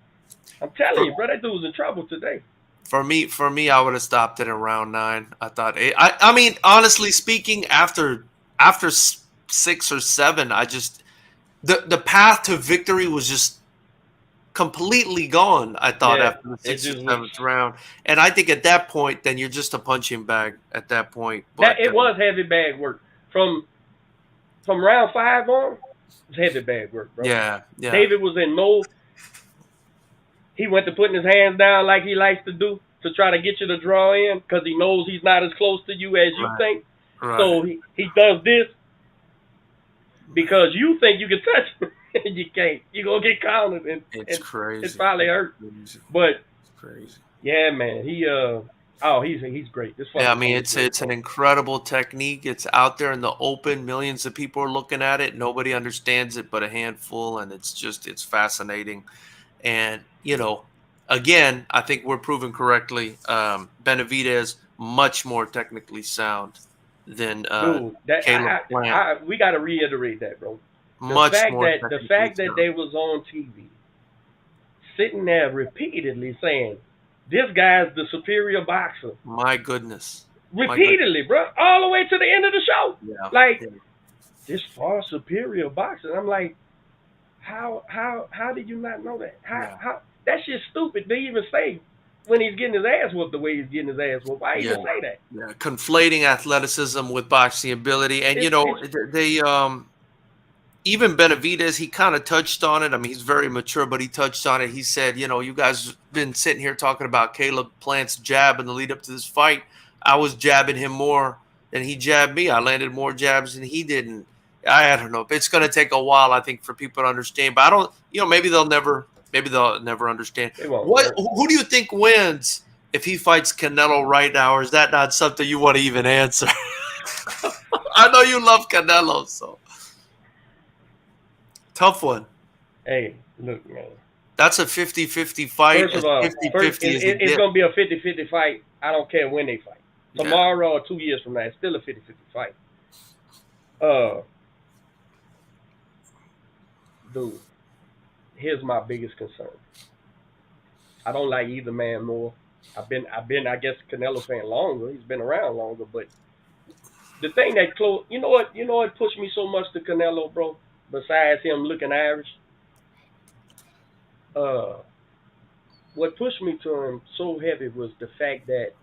I'm telling you, bro, that dude was in trouble today. For me, I would have stopped it in round 9. I thought, I mean, honestly speaking, after 6 or 7, I just the path to victory was just completely gone. I thought after the 6th or 7th round, and I think at that point, then you're just a punching bag at that point. But it was heavy bag work from round 5 on. It was heavy bag work, bro. Yeah. David was in no. He went to putting his hands down like he likes to do to try to get you to draw in because he knows he's not as close to you as you think. Right. So he does this because you think you can touch him and you can't. You're going to get counted. And it's crazy. It probably hurt. But it's crazy. Yeah, man. He's great. I mean, it's an incredible technique. It's out there in the open. Millions of people are looking at it. Nobody understands it but a handful, and it's fascinating. And, you know, again, I think we're proven correctly. Benavidez, much more technically sound than Caleb Plant. We got to reiterate that, bro. The fact that they was on TV sitting there repeatedly saying, this guy's the superior boxer. My goodness. Repeatedly, bro. All the way to the end of the show. Yeah. This far superior boxer. I'm like, how did you not know that? How that shit's stupid to even say when he's getting his ass whooped the way he's getting his ass whooped. Why even say that? Yeah, conflating athleticism with boxing ability. And, even Benavidez, he kind of touched on it. I mean, he's very mature, but he touched on it. He said, you guys been sitting here talking about Caleb Plant's jab in the lead up to this fight. I was jabbing him more than he jabbed me. I landed more jabs than he didn't. I don't know. It's going to take a while, I think, for people to understand. But I don't, maybe they'll never understand. Who do you think wins if he fights Canelo right now, or is that not something you want to even answer? I know you love Canelo, so. Tough one. Hey, look, man. That's a 50-50 fight. First of all, it's going to be a 50-50 fight. I don't care when they fight. Tomorrow or 2 years from now, it's still a 50-50 fight. Dude, here's my biggest concern. I don't like either man more. I've been, I guess, Canelo fan longer. He's been around longer, but the thing that you know what pushed me so much to Canelo, bro? Besides him looking Irish, what pushed me to him so heavy was the fact that,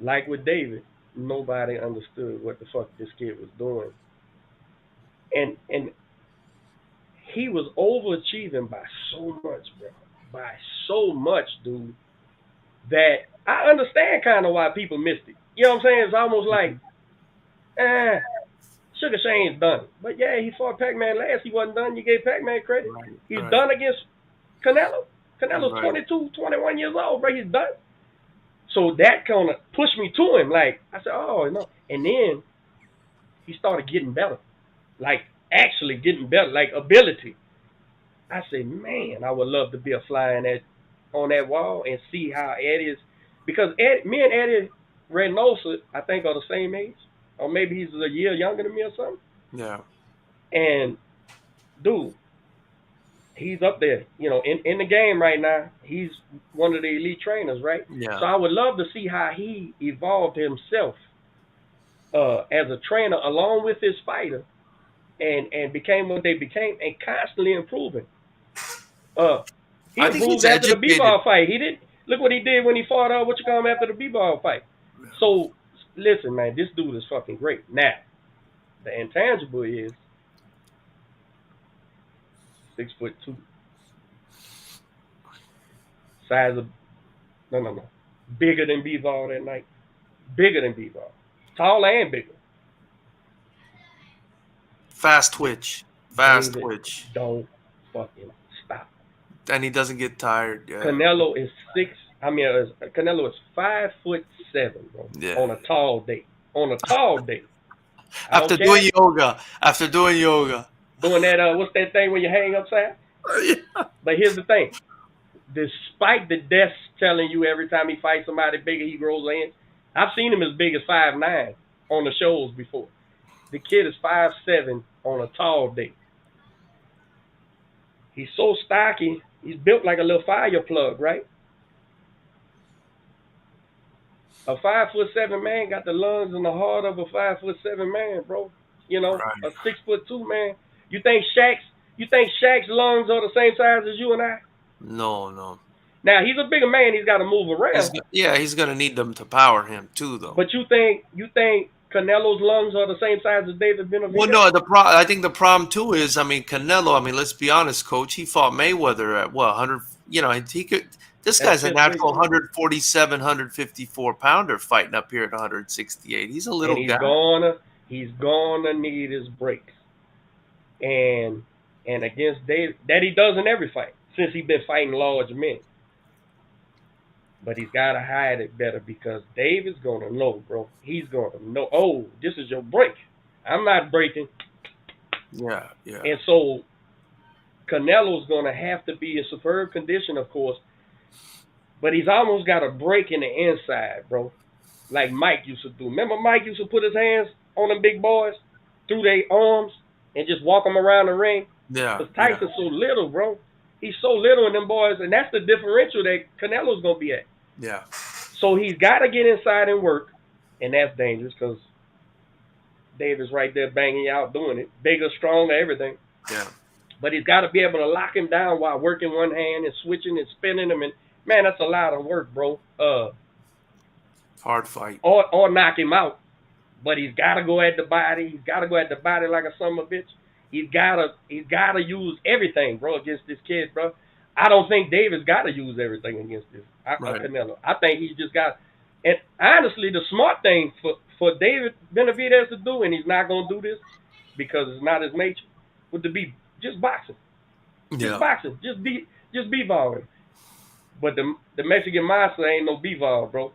like with David, nobody understood what the fuck this kid was doing, and he was overachieving by so much, bro, by so much, dude, that I understand kind of why people missed it. You know what I'm saying? It's almost like, Sugar Shane's done. But yeah, he fought Pac-Man last. He wasn't done. You gave Pac-Man credit. Right, He's done against Canelo. Canelo's 22, 21 years old, bro. He's done. So that kind of pushed me to him. Like, I said, oh, no. And then he started getting better. Like, actually getting better. Like, ability. I said, man, I would love to be a fly on that wall and see how Eddie is. Because me and Eddie Reynosa, I think, are the same age. Or maybe he's a year younger than me or something. Yeah. And, dude, he's up there. In the game right now, he's one of the elite trainers, right? Yeah. So I would love to see how he evolved himself as a trainer along with his fighter and became what they became and constantly improving. He improved after the B-ball fight. He did. Look what he did when he fought after the B-ball fight. Yeah. So, listen, man, this dude is fucking great. Now, the intangible is 6'2". Size of no. Bigger than B-ball that night. Bigger than B-ball. Taller and bigger. Fast twitch. Twitch. Don't fucking stop. And he doesn't get tired. Yeah. Canelo is 5'7", bro. Yeah. On a tall day. After doing yoga. Doing that, what's that thing when you hang upside? Yeah. But here's the thing. Despite the desk telling you every time he fights somebody bigger, he grows in. I've seen him as big as 5'9" on the shows before. The kid is 5'7" on a tall day. He's so stocky. He's built like a little fire plug, right? A 5'7" man got the lungs and the heart of a 5'7" man, bro. Right. A 6'2" man. You think Shaq's lungs are the same size as you and I? No. Now he's a bigger man. He's got to move around. He's gonna need them to power him too, though. But you think Canelo's lungs are the same size as David Benavidez? Well, no. I think the problem too is, Canelo. Let's be honest, Coach. He fought Mayweather at 100. He could. This guy's a natural 147, 154 pounder fighting up here at 168. He's a little guy. He's gonna need his breaks. And against David, that he does in every fight since he's been fighting large men. But he's got to hide it better because David's going to know, bro. He's going to know, oh, this is your break. I'm not breaking. Yeah. And so Canelo's going to have to be in superb condition, of course. But he's almost got a break in the inside, bro. Like Mike used to do. Remember Mike used to put his hands on them big boys through their arms and just walk them around the ring? Yeah. Because Tyson's so little, bro. He's so little in them boys, and that's the differential that Canelo's going to be at. Yeah. So he's got to get inside and work, and that's dangerous because David's right there banging you out doing it. Bigger, stronger, everything. Yeah. But he's got to be able to lock him down while working one hand and switching and spinning him. And, man, that's a lot of work, bro. Hard fight. Or knock him out but he's got to go at the body. He's got to go at the body like a son of a bitch. He's gotta use everything, bro, against this kid, bro. I don't think David's got to use everything against this Canelo. I think he's just got. And honestly, the smart thing for David Benavidez to do, and he's not gonna do this because it's not his nature, would to be just boxing. Just boxing. Just be balling. But the Mexican monster ain't no b-ball, bro.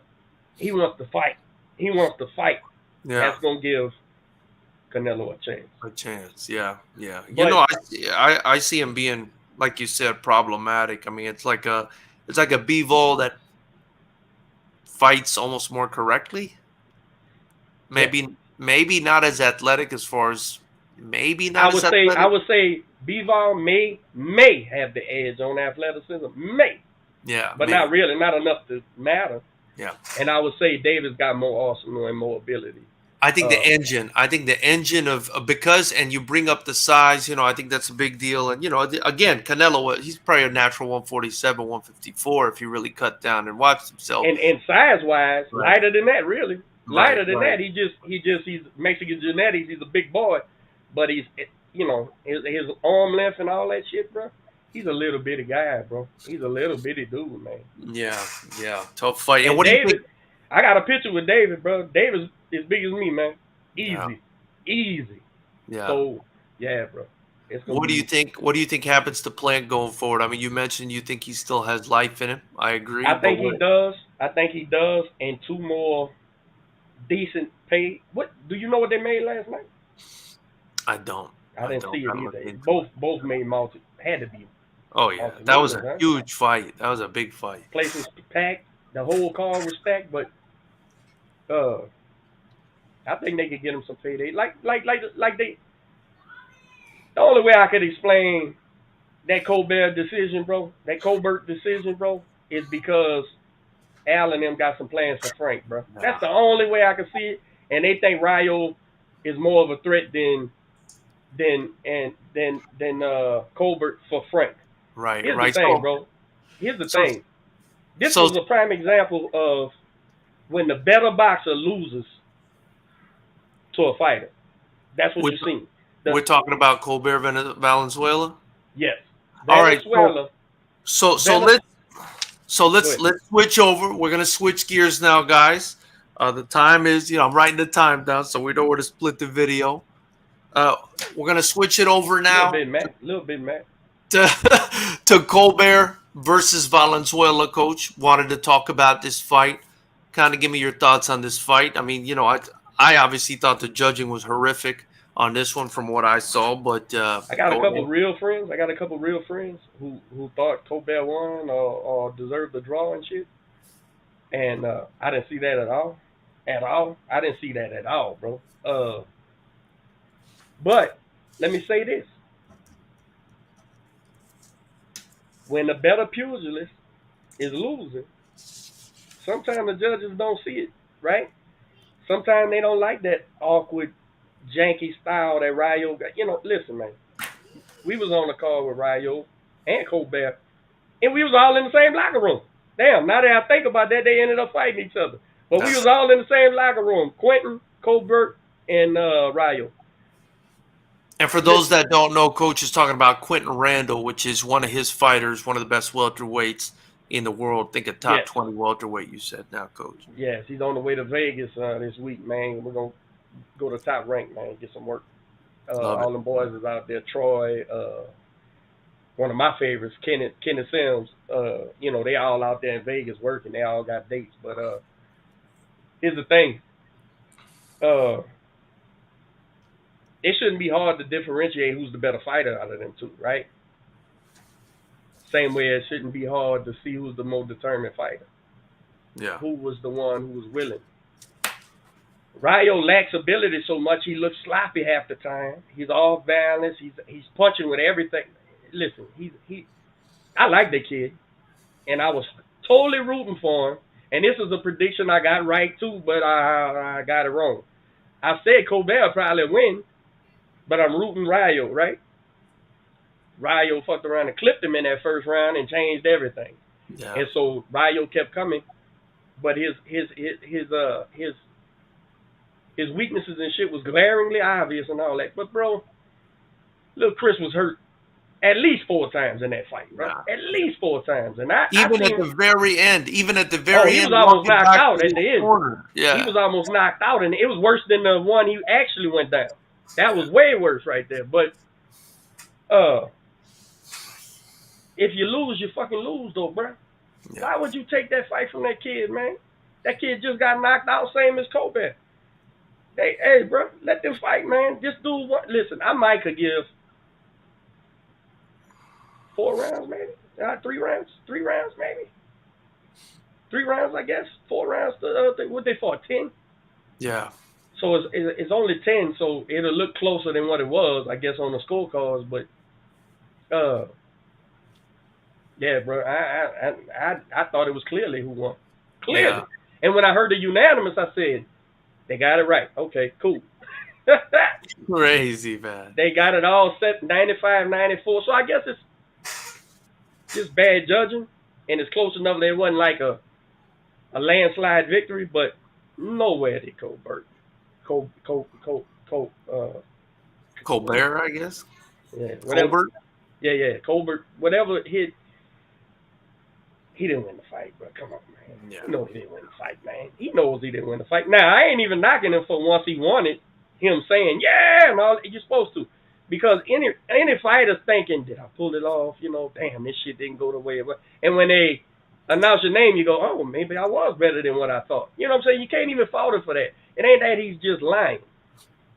He wants to fight. Yeah. That's gonna give Canelo a chance. A chance, yeah. But, I see him being, like you said, problematic. I mean, it's like a b-ball that fights almost more correctly. Maybe not as athletic as far as athletic. I would say b-ball may have the edge on athleticism, but not really, not enough to matter. Yeah. And I would say David's got more arsenal and more ability. I think the engine of because, and you bring up the size, I think that's a big deal. And, again, Canelo, he's probably a natural 147, 154 if he really cut down and watched himself. And size-wise, lighter than that, really. Lighter than that. He's Mexican genetics. He's a big boy. But he's, his arm length and all that shit, bro. He's a little bitty guy, bro. He's a little bitty dude, man. Yeah. Tough fight. And what David, do you think? I got a picture with David, bro. David's as big as me, man. Easy. Yeah. So, yeah, bro. What do you think? What do you think happens to Plant going forward? I mean, you mentioned you think he still has life in him. I agree. I think he does. And 2 more decent pay. What do you know what they made last night? I don't. I didn't see it either. Both made multi. Had to be. Oh yeah, that was a huge fight. That was a big fight. Places packed. The whole car was stacked, but I think they could get him some payday. Like they. The only way I could explain that Colbert decision, bro, is because Al and them got some plans for Frank, bro. Nah. That's the only way I can see it. And they think Rayo is more of a threat than Colbert for Frank. Right. Here's the thing, bro. Here's the thing. This was a prime example of when the better boxer loses to a fighter. That's what you're seeing. We're talking about Colbert Valenzuela? Yes. Valenzuela. All right. So let's switch over. We're gonna switch gears now, guys. The time is, I'm writing the time down so we know where to split the video. We're gonna switch it over now. Little bit, Matt. To Colbert versus Valenzuela. Coach, wanted to talk about this fight. Kind of give me your thoughts on this fight. I mean, I obviously thought the judging was horrific on this one from what I saw, but I got a couple real friends who thought Colbert won or deserved the draw and shit. And I didn't see that at all. I didn't see that at all, bro. But let me say this. When the better pugilist is losing, sometimes the judges don't see it, right? Sometimes they don't like that awkward, janky style that Rayo got. Listen, man. We was on the call with Rayo and Colbert, and we was all in the same locker room. Damn, now that I think about that, they ended up fighting each other. But we was all in the same locker room. Quentin, Colbert, and Rayo. And for those that don't know, Coach is talking about Quentin Randall, which is one of his fighters, one of the best welterweights in the world. Think a top 20 welterweight, you said now, Coach. Yes, he's on the way to Vegas this week, man. We're going to go to top rank, man, get some work. All them boys is out there. Troy, one of my favorites, Kenneth Sims. They all out there in Vegas working. They all got dates. But here's the thing. It shouldn't be hard to differentiate who's the better fighter out of them two, right? Same way it shouldn't be hard to see who's the more determined fighter. Yeah. Who was the one who was willing. Rayo lacks ability so much he looks sloppy half the time. He's off balance. He's punching with everything. Listen, I like the kid, and I was totally rooting for him. And this is a prediction I got right too, but I got it wrong. I said Colbert probably win, but I'm rooting Rayo, right? Rayo fucked around and clipped him in that first round and changed everything. Yeah. And so Rayo kept coming, but his his weaknesses and shit was glaringly obvious and all that. But bro, little Chris was hurt at least 4 times in that fight, bro. At least 4 times. And I even seen, at the very end, he was almost knocked out at the end. Corner. Yeah. He was almost knocked out, and it was worse than the one he actually went down. That was way worse right there. But if you lose, you fucking lose, though, bro. Yeah. Why would you take that fight from that kid, man? That kid just got knocked out, same as Kobe. Hey, bro, let them fight, man. Just do what. Listen, I might could give 4 rounds, maybe. 3 rounds. 3 rounds, maybe. 3 rounds, I guess. 4 rounds. What they fought? 10. Yeah. So it's only 10, so it'll look closer than what it was, I guess, on the scorecards. But yeah, bro, I thought it was clearly who won. Clearly. Yeah. And when I heard the unanimous, I said, they got it right. Okay, cool. Crazy, man. They got it all set, 95-94. So I guess it's just bad judging, and it's close enough that it wasn't like a landslide victory, but nowhere did Colbert. Colbert, I guess. Yeah, whatever. Colbert? Yeah, Colbert. Whatever he didn't win the fight, bro. Come on, man. Yeah. He knows he didn't win the fight, man. He knows he didn't win the fight. Now, I ain't even knocking him for once he won it, him saying, yeah, and all. You're supposed to. Because any fighter's thinking, did I pull it off? You know, damn, this shit didn't go the way it was. And when they announce your name, you go, oh, maybe I was better than what I thought. You know what I'm saying? You can't even fault him for that. It ain't that he's just lying.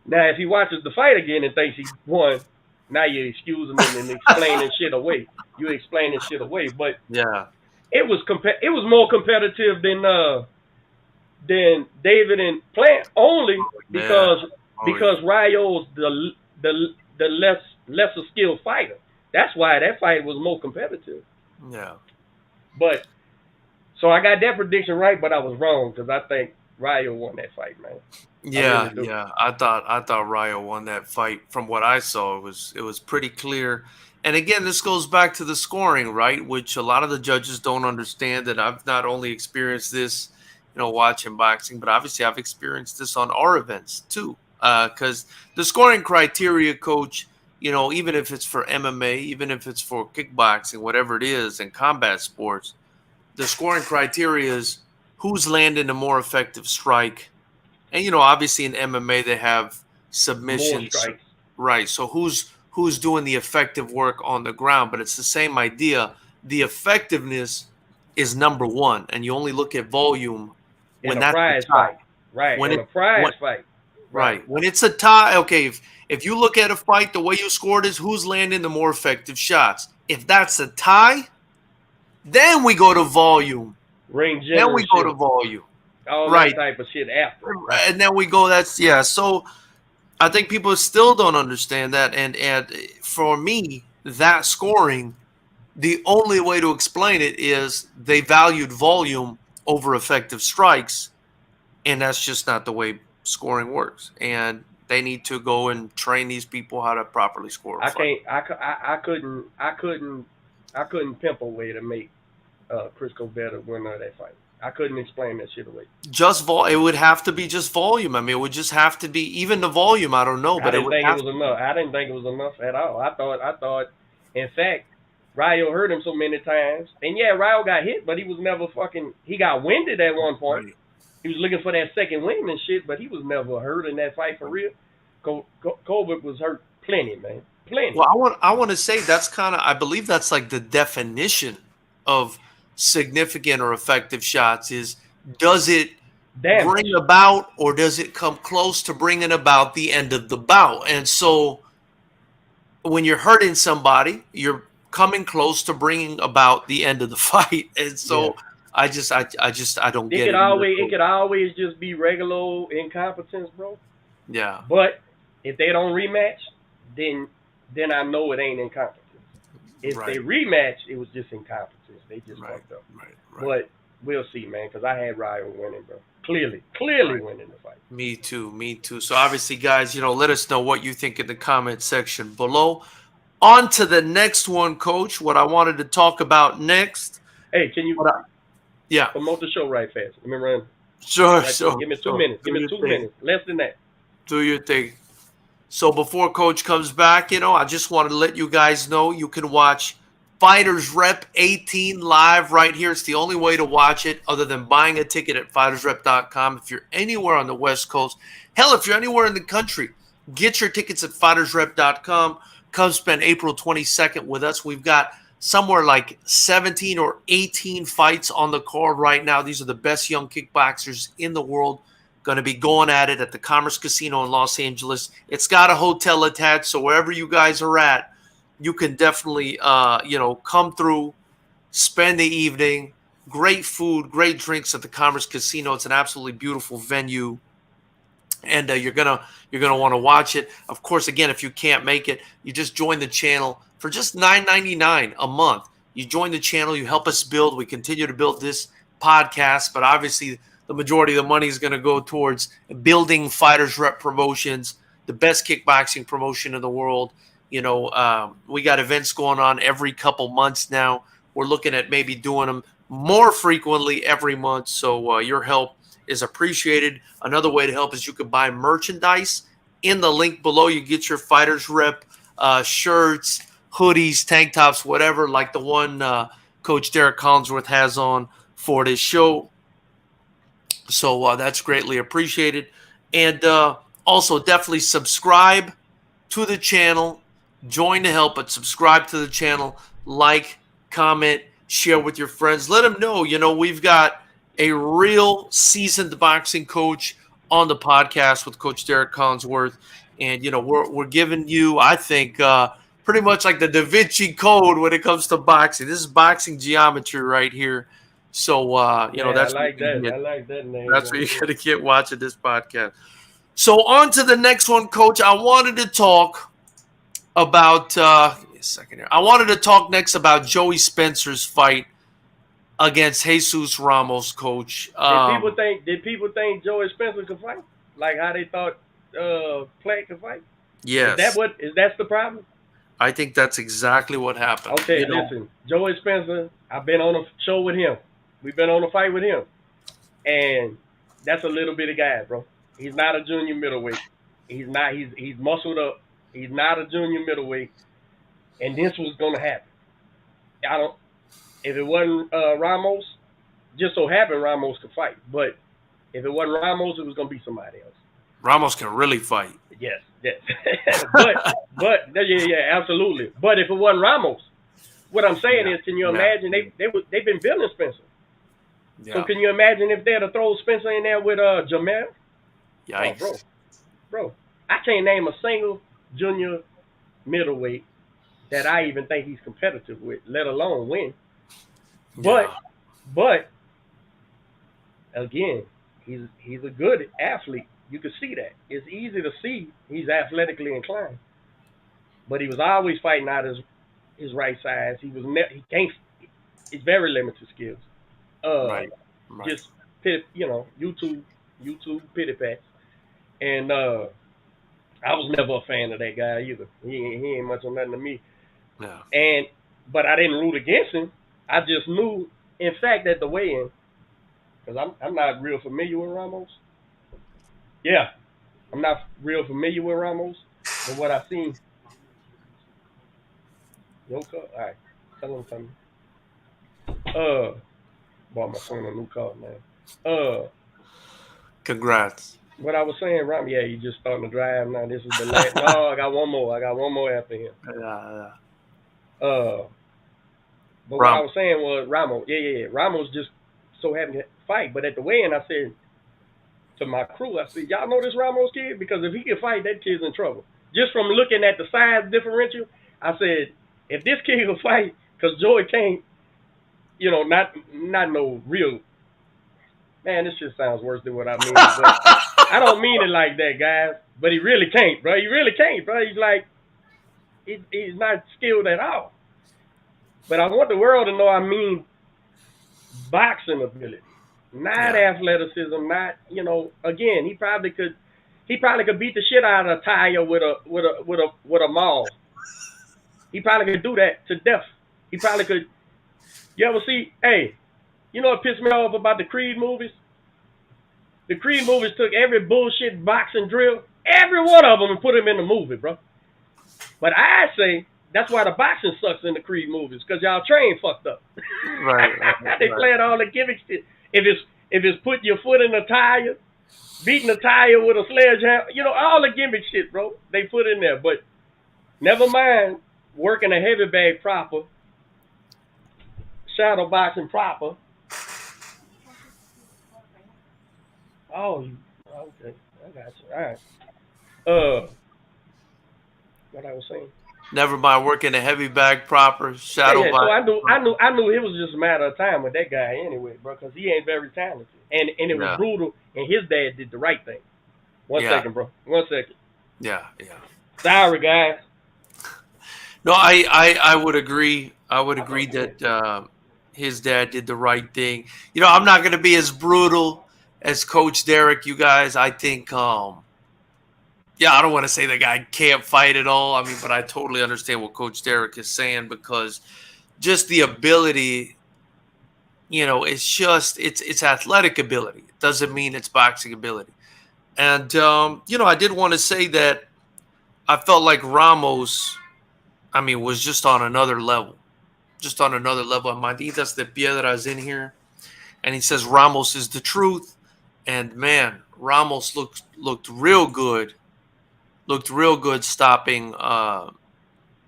Now, if he watches the fight again and thinks he won, now you're excusing him and explaining shit away. You're explaining shit away. But yeah, it was more competitive than David and Plant, only because Rayo's the lesser skilled fighter. That's why that fight was more competitive. Yeah. But so I got that prediction right, but I was wrong because I think Rayo won that fight, man. Yeah, I thought Rayo won that fight. From what I saw, it was pretty clear. And again, this goes back to the scoring, right? Which a lot of the judges don't understand. And I've not only experienced this, watching boxing, but obviously I've experienced this on our events too. Because the scoring criteria, coach, even if it's for MMA, even if it's for kickboxing, whatever it is, in combat sports, the scoring criteria is who's landing a more effective strike. And, obviously in MMA, they have submissions. Right. So who's doing the effective work on the ground? But it's the same idea. The effectiveness is number one. And you only look at volume when that's a tie. Right. When it's a prize fight. Right. When it's a tie, okay, if you look at a fight, the way you scored is who's landing the more effective shots. If that's a tie, then we go to volume. Ring general. Then we go to volume. All that type of shit after. And then we go, so I think people still don't understand that. And for me, that scoring, the only way to explain it is they valued volume over effective strikes. And that's just not the way scoring works. And they need to go and train these people how to properly score. I couldn't pimp a way to make Chris Colbert winner of that fight. I couldn't explain that shit away. It would have to be just volume. I mean, it would just have to be even the volume. I don't know, but I didn't think it was enough. I didn't think it was enough at all. I thought. In fact, Rayo hurt him so many times, and yeah, Rayo got hit, but he was never fucking. He got winded at one point. Right. He was looking for that second wind and shit, but he was never hurt in that fight for real. Colbert was hurt plenty, man. Plenty. Well, I want to say that's I believe that's like the definition of significant or effective shots is, does it bring about or does it come close to bringing about the end of the bout? And so when you're hurting somebody, you're coming close to bringing about the end of the fight. And so I don't get it. It could always just be regular incompetence, bro. Yeah. But if they don't rematch, then I know it ain't incompetence. If they rematch, it was just incompetence. They just fucked up. Right. But we'll see, man, because I had Rayo winning, bro. Clearly winning the fight. Me too. So obviously, guys, let us know what you think in the comment section below. On to the next one, Coach. What I wanted to talk about next. Hey, can you promote the show right fast? Let me run. Sure, Right there. sure, Give me 2 sure. minutes. Do Give me your 2 thing. minutes. Less than that. Do your thing. So before Coach comes back, I just wanted to let you guys know you can watch Fighters Rep 18 live right here. It's the only way to watch it other than buying a ticket at FightersRep.com. If you're anywhere on the West Coast, hell, if you're anywhere in the country, get your tickets at FightersRep.com. Come spend April 22nd with us. We've got somewhere like 17 or 18 fights on the card right now. These are the best young kickboxers in the world going to be going at it at the Commerce Casino in Los Angeles. It's got a hotel attached, so wherever you guys are at, you can definitely, come through, spend the evening. Great food, great drinks at the Commerce Casino. It's an absolutely beautiful venue, and you're gonna want to watch it. Of course, again, if you can't make it, you just join the channel for just $9.99 a month. You join the channel, you help us build. We continue to build this podcast, but obviously the majority of the money is going to go towards building Fighters Rep Promotions, the best kickboxing promotion in the world. We got events going on every couple months now. We're looking at maybe doing them more frequently every month. So your help is appreciated. Another way to help is you can buy merchandise. In the link below, you get your Fighters Rep shirts, hoodies, tank tops, whatever, like the one Coach Derek Collinsworth has on for this show. So that's greatly appreciated. And also definitely subscribe to the channel. Join to help, but subscribe to the channel. Like, comment, share with your friends. Let them know, we've got a real seasoned boxing coach on the podcast with Coach Derek Collinsworth. And, we're giving you, I think, pretty much like the Da Vinci Code when it comes to boxing. This is boxing geometry right here. So, I that's what like you that. get. I like that name. That's what Right you're there. going to get watching this podcast. So, on to the next one, Coach. I wanted to talk about, give me a second here. I wanted to talk next about Joey Spencer's fight against Jesus Ramos, Coach. Did people think Joey Spencer could fight? Like how they thought Platt could fight? Yes, Is that the problem? I think that's exactly what happened. Okay, listen, Joey Spencer, I've been on a show with him. We've been on a fight with him. And that's a little bit of guy, bro. He's not a junior middleweight. He's muscled up. He's not a junior middleweight. And this was gonna happen. If it wasn't Ramos, just so happened Ramos could fight. But if it wasn't Ramos, it was gonna be somebody else. Ramos can really fight. Yes. but yeah, absolutely. But if it wasn't Ramos, what I'm saying is, can you imagine they've been building Spencer? Yeah. So can you imagine if they'd have thrown Spencer in there with Jamel? Yikes. Oh, bro, I can't name a single junior middleweight that I even think he's competitive with, let alone win. But again, he's a good athlete. You can see that. It's easy to see he's athletically inclined. But he was always fighting out his right size. He's very limited skills. Right. Just YouTube pity pats. And I was never a fan of that guy either. He ain't much on nothing to me. Yeah. But I didn't root against him. I just knew, in fact, at the weigh-in, because I'm not real familiar with Ramos. Yeah, I'm not real familiar with Ramos, but what I've seen. All right, tell him something. Bought my son a new car, man. Congrats. What I was saying, Ramos, yeah, you just starting to drive now. This is the last. No, I got one more after him. Yeah. But what I was saying was Ramos. Yeah. Ramos just so happened to fight. But at the weigh-in, I said to my crew, I said, y'all know this Ramos kid? Because if he can fight, that kid's in trouble. Just from looking at the size differential, I said, if this kid can fight, because Joey can't, not no real. Man, this shit sounds worse than what I mean. But I don't mean it like that, guys. But he really can't, bro. He really can't, bro. He's like, he's not skilled at all. But I want the world to know I mean boxing ability, not athleticism, not, again, he probably could beat the shit out of a tire with a maul. He probably could do that to death. He probably could. You ever see, hey, you know what pissed me off about the Creed movies? The Creed movies took every bullshit boxing drill, every one of them, and put them in the movie, bro. But I say that's why the boxing sucks in the Creed movies, because y'all train fucked up. Right. They playing all the gimmicks. If it's putting your foot in the tire, beating the tire with a sledgehammer, all the gimmick shit, bro. They put in there. But never mind working a heavy bag proper, shadow boxing proper. Oh, okay. I got you. All right. What I was saying. Never mind working a heavy bag proper, shadow Yeah. So boxing. I knew it was just a matter of time with that guy anyway, bro, because he ain't very talented, and it was brutal, and his dad did the right thing. One second, bro. 1 second. Yeah. Sorry, guys. No, I would agree. I would agree that his dad did the right thing. I'm not going to be as brutal as Coach Derek, you guys. I think, I don't want to say the guy can't fight at all. I mean, but I totally understand what Coach Derek is saying, because just the ability, it's athletic ability. It doesn't mean it's boxing ability. And, I did want to say that I felt like Ramos, was just on another level. Just on another level. Manditas de Piedras in here. And he says Ramos is the truth. And, man, Ramos looked real good. Looked real good stopping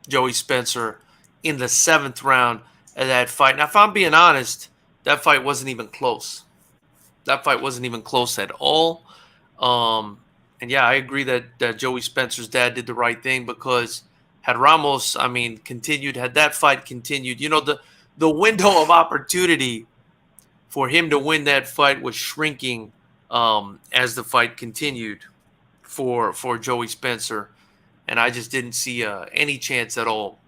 Joey Spencer in the 7th round of that fight. Now, if I'm being honest, that fight wasn't even close. That fight wasn't even close at all. And, yeah, I agree that Joey Spencer's dad did the right thing, because had Ramos, continued, had that fight continued, the window of opportunity for him to win that fight was shrinking as the fight continued for Joey Spencer. And I just didn't see any chance at all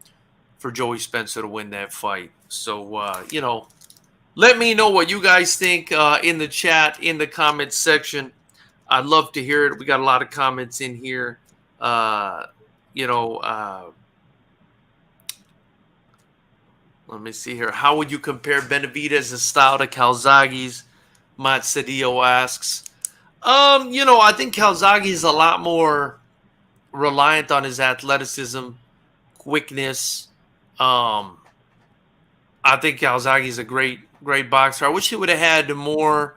for Joey Spencer to win that fight. So, let me know what you guys think in the chat, in the comments section. I'd love to hear it. We got a lot of comments in here. Let me see here. How would you compare Benavidez' style to Calzaghe's? Matt Cedillo asks. I think Calzaghe is a lot more reliant on his athleticism, quickness. I think Calzaghe is a great boxer. I wish he would have had more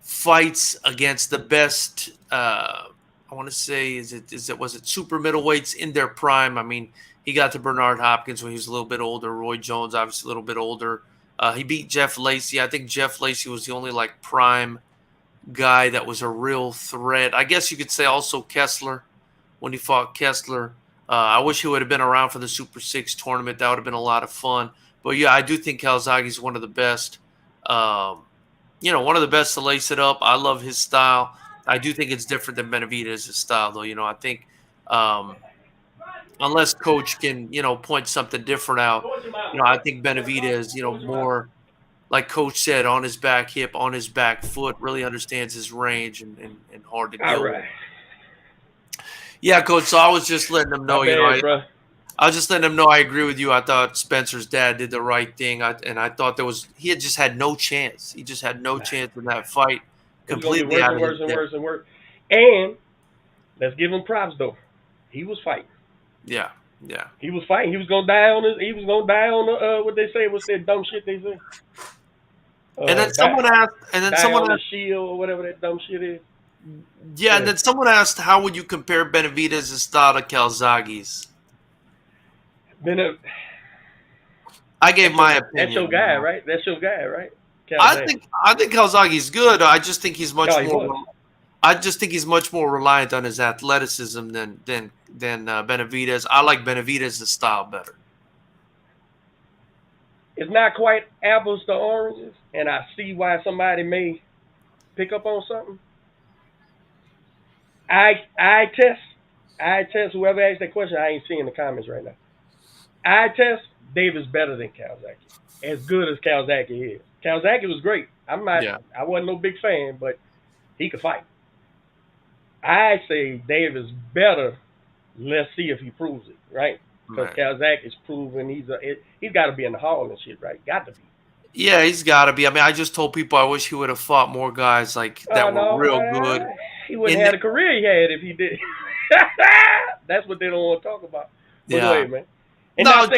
fights against the best. I want to say, was it super middleweights in their prime? He got to Bernard Hopkins when he was a little bit older. Roy Jones, obviously a little bit older. He beat Jeff Lacey. I think Jeff Lacey was the only prime guy that was a real threat. I guess you could say also Kessler, when he fought Kessler. I wish he would have been around for the Super 6 tournament. That would have been a lot of fun. But yeah, I do think Calzaghe is one of the best. One of the best to lace it up. I love his style. I do think it's different than Benavidez' style, though. I think unless Coach can, point something different out, I think Benavidez, more like Coach said, on his back hip, on his back foot, really understands his range and hard to deal with. Yeah, Coach. So I was just letting them know, I was just letting them know I agree with you. I thought Spencer's dad did the right thing, and I thought he had just had no chance. He just had no chance in that fight. Completely out of worse and worse. And let's give him props though. He was fighting. Yeah. He was fighting. He was gonna die on what they say. What's that dumb shit they say? And then someone asked. The shield or whatever that dumb shit is. Yeah, and then someone asked, how would you compare Benavidez' style to Calzaghe's? I gave my opinion. That's your guy, right? Calzaghe. I think Calzaghe's good. I just think he's much more. I just think he's much more reliant on his athleticism than Benavidez. I like Benavidez' style better. It's not quite apples to oranges, and I see why somebody may pick up on something. I test whoever asked that question. I ain't seeing the comments right now. I test Davis better than Calzaghe. As good as Calzaghe is. Calzaghe was great. I wasn't no big fan, but he could fight. I say Davis better. Let's see if he proves it, right? Because Calzaghe is proven he's got to be in the hall and shit, right? Got to be. Yeah, he's got to be. I mean, I just told people I wish he would have fought more guys like that were No, real good. he wouldn't In have the career he had if he did. That's what they don't want to talk about. But go yeah, ahead, man. And no, just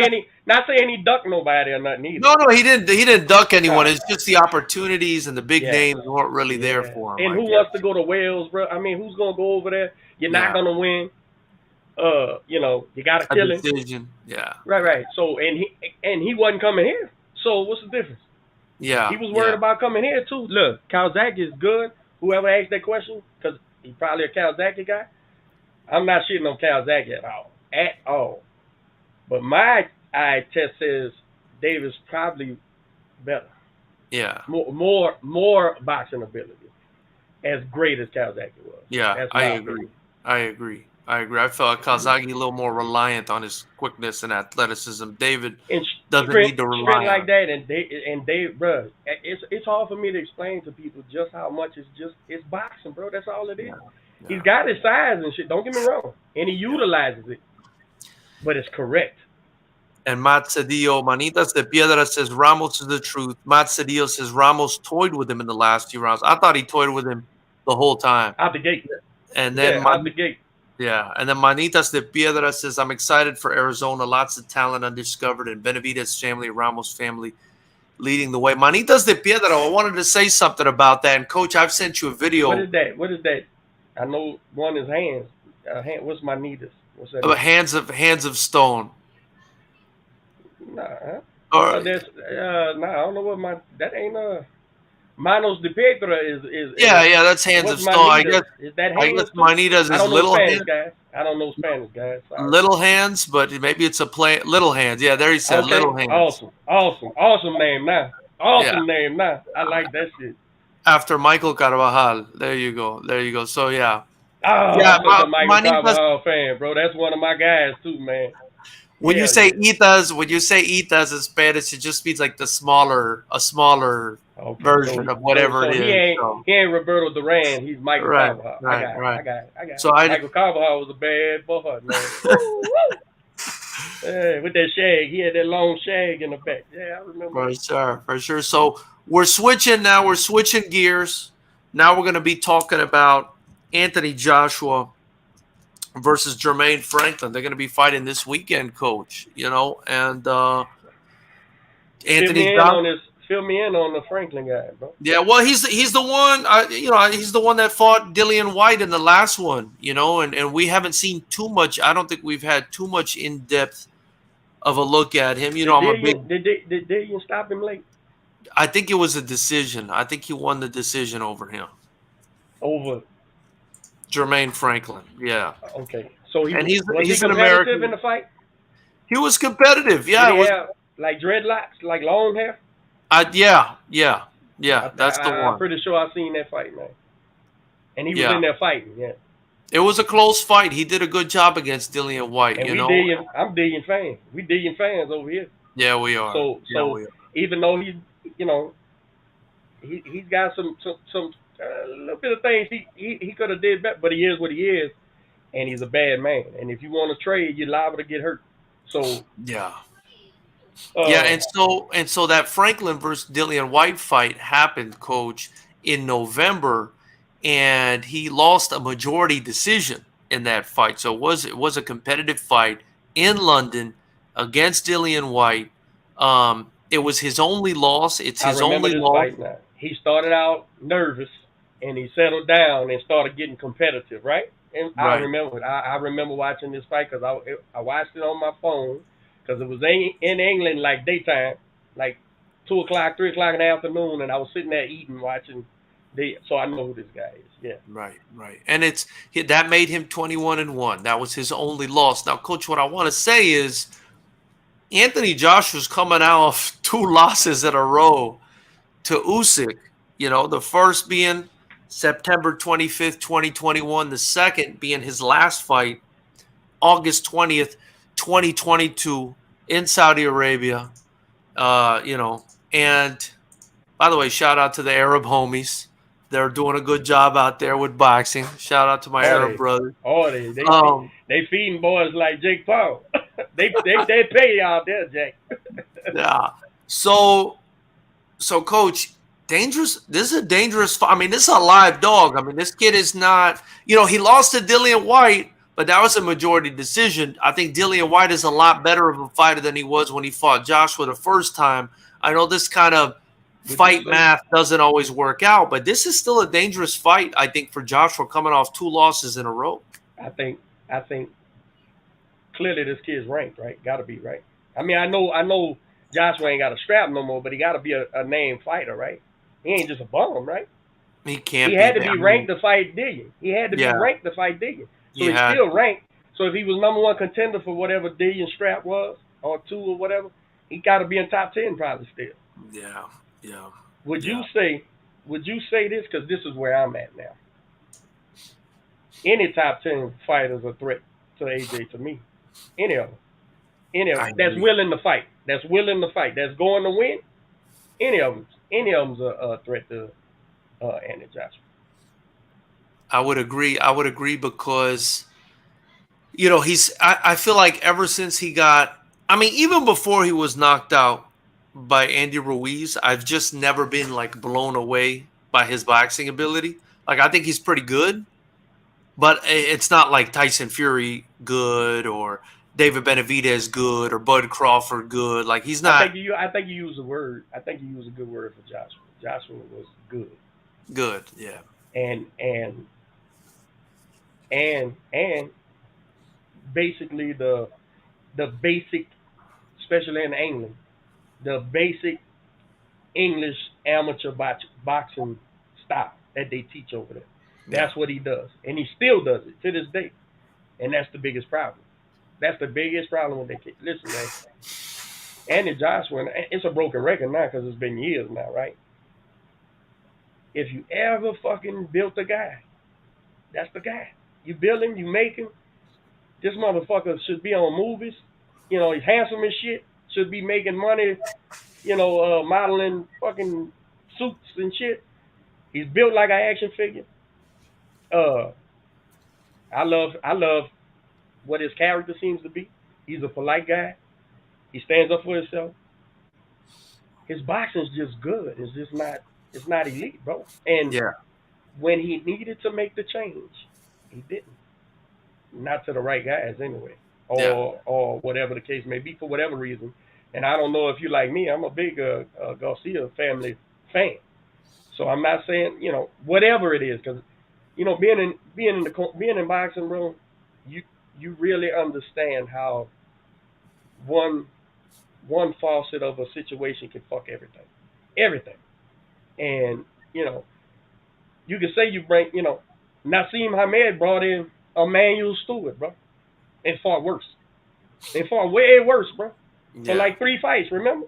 not saying he ducked nobody or nothing either. no. He didn't. He didn't duck anyone. No, It's just the opportunities and the big yeah, names weren't really there yeah. for him, And I who guess. wants to go to Wales, bro? I mean, who's gonna go over there? You're not Yeah, gonna win. You gotta a kill him. decision. Yeah, Right, right. So and he wasn't coming here. So what's the difference? yeah, He was worried yeah. about coming here too. Look, Kawasaki is good. Whoever asked that question, because he's probably a Kawasaki guy. I'm not shitting on Kawasaki at all. But my eye test says Davis probably better, Yeah, more boxing ability, as great as Kawasaki was. yeah. That's I my agree. opinion. I agree. I agree. I felt Kazagi a little more reliant on his quickness and athleticism. David And doesn't need to strength rely like on. that, and they, bro, it's hard for me to explain to people just how much it's boxing, bro. That's all it is. Yeah, He's yeah, got his size and shit. Don't get me wrong, and he yeah. utilizes it, but it's correct. And Matt Cedillo, Manitas de Piedra says Ramos is the truth. Matt Cedillo says Ramos toyed with him in the last few rounds. I thought he toyed with him the whole time. Out the gate, And then yeah, out the gate. yeah, and then Manitas de Piedra says I'm excited for Arizona. Lots of talent undiscovered, and Benavidez family, Ramos family leading the way. Manitas de Piedra, I wanted to say something about that. And Coach, I've sent you a What video is that? What is that? I know one is hands. What's my needus? What's that of mean? hands of stone. Nah, Or that's nah. I don't know what that ain't Manos de Pedra is yeah, that's hands what's of stone. I manitas? guess Is that I guess hands too? Manitas I is don't know little Spanish, hands. guys. I don't know Spanish, guys. Sorry. Little hands, but maybe it's a play. Little hands. Yeah, there he said Okay, little hands. awesome name now. Yeah, Awesome name now. I like that shit. after Michael Carvajal. There you go. There you go. So yeah, Oh, yeah. I'm such a Michael Manitas. Carvajal fan, bro. That's one of my guys too, man. When you Hell say yeah. itas, in Spanish, it just means like a smaller Okay, version of whatever it he is. ain't So he ain't Roberto Duran. He's Michael right, Carvajal. I right, got it. right. I got it. I got it. So I Michael Carvajal was a bad boy, man. Woo, woo. Yeah, with that shag, he had that long shag in the back. Yeah, I remember for that. sure, for sure. So we're switching now. We're switching gears. Now we're going to be talking about Anthony Joshua versus Jermaine Franklin. They're going to be fighting this weekend, Coach. And Fill Anthony me in Joshua. on this. Fill me in on the Franklin guy, bro. Yeah, well, he's the one. He's the one that fought Dillian White in the last one. And we haven't seen too much. I don't think we've had too much in depth of a look at him. Did I'm a big. Dillian stop him late? I think it was a decision. I think he won the decision over him, Over. Jermaine Franklin. Yeah, Okay. So and was he he's an competitive in American. the fight? He was competitive. Did Yeah, he it was. have like dreadlocks, like long hair? Yeah. That's the I'm one. pretty sure I seen that fight, man. And he was Yeah, in there fighting, yeah. it was a close fight. He did a good job against Dillian White. And I'm Dillian fans. We Dillian fans over here. Yeah, we are. Yeah, So we are. even though he's got some little bit of things he could have did better, but he is what he is, and he's a bad man. And if you want to trade, you're liable to get hurt. So Yeah. Yeah, uh, and so that Franklin versus Dillian White fight happened, Coach, in November, and he lost a majority decision in that fight. So it was a competitive fight in London against Dillian White. It was his only loss. It's I his remember only this loss. fight now. He started out nervous, and he settled down and started getting competitive, right? And Right. I remember watching this fight because I watched it on my phone because it was in England like daytime, like 2 o'clock, 3 o'clock in the afternoon, and I was sitting there eating, watching. So I know who this guy is. Yeah. Right, right. And that made him 21-1. That was his only loss. Now, Coach, what I want to say is Anthony Joshua's coming out of 2 losses in a row to Usyk. The first being September 25th, 2021. The second being his last fight, August 20th, 2022 in Saudi Arabia. And by the way, shout out to the Arab homies. They're doing a good job out there with boxing. Shout out to my Oh, Arab brothers. Um, they feeding boys like Jake Paul. they pay out there, Jake. yeah. So So, Coach, dangerous. This is a dangerous. I mean, this is a live dog. I mean, this kid is not. He lost to Dillian White, but that was a majority decision. I think Dillian White is a lot better of a fighter than he was when he fought Joshua the first time. I know this kind of Would you fight say? math doesn't always work out, but this is still a dangerous fight. I think for Joshua coming off 2 losses in a row. I think clearly this kid's ranked, right? Got to be, right? I mean, I know Joshua ain't got a strap no more, but he got to be a named fighter, right? He ain't just a bum, right? He He can't be. had to I be mean, ranked to fight Dillian. He had to be yeah, ranked to fight Dillian. So he he's had. still ranked. So if he was number one contender for whatever Dillian strap was, or two or whatever, he got to be in top 10 probably still. Yeah, yeah, Would yeah. you say? Would you say this? Because this is where I'm at now. Any top 10 fighters a threat to AJ to me. Any of them. Any of I them. That's agree. willing to fight. That's willing to fight. That's going to win. Any of them. Any of them's a threat to Andy Joshua. I would agree. I would agree because he's. I feel like ever since he got. I mean, even before he was knocked out by Andy Ruiz, I've just never been like blown away by his boxing ability. Like I think he's pretty good, but it's not like Tyson Fury good or David Benavidez good or Bud Crawford good. Like he's not I think you use a word. I think you use a good word for Joshua. Joshua was good. good. Yeah. And and basically the basic, especially in England, the basic English amateur boxing style that they teach over there. Yeah. That's what he does, and he still does it to this day. And that's the biggest problem. That's the biggest problem with that kid. Listen, man, Andy Joshua, it's a broken record now because it's been years now, right? If you ever fucking built a guy, that's the guy. You build him, you make him. This motherfucker should be on movies. He's handsome as shit. Should be making money. Modeling fucking suits and shit. He's built like an action figure. Uh, I love what his character seems to be. He's a polite guy. He stands up for himself. His boxing's just good. It's not elite, bro. And Yeah. when he needed to make the change, he didn't. Not to the right guys anyway. Yeah. Or whatever the case may be for whatever reason. And I don't know if you like me, I'm a big Garcia family fan. So I'm not saying, whatever it is, because being in boxing, bro, you you really understand how one one faucet of a situation can fuck everything, everything. And you can say you bring, Nassim Hamed brought in Emmanuel Stewart, bro, and fought worse. They fought way worse, bro, for Yeah. like 3 fights, remember?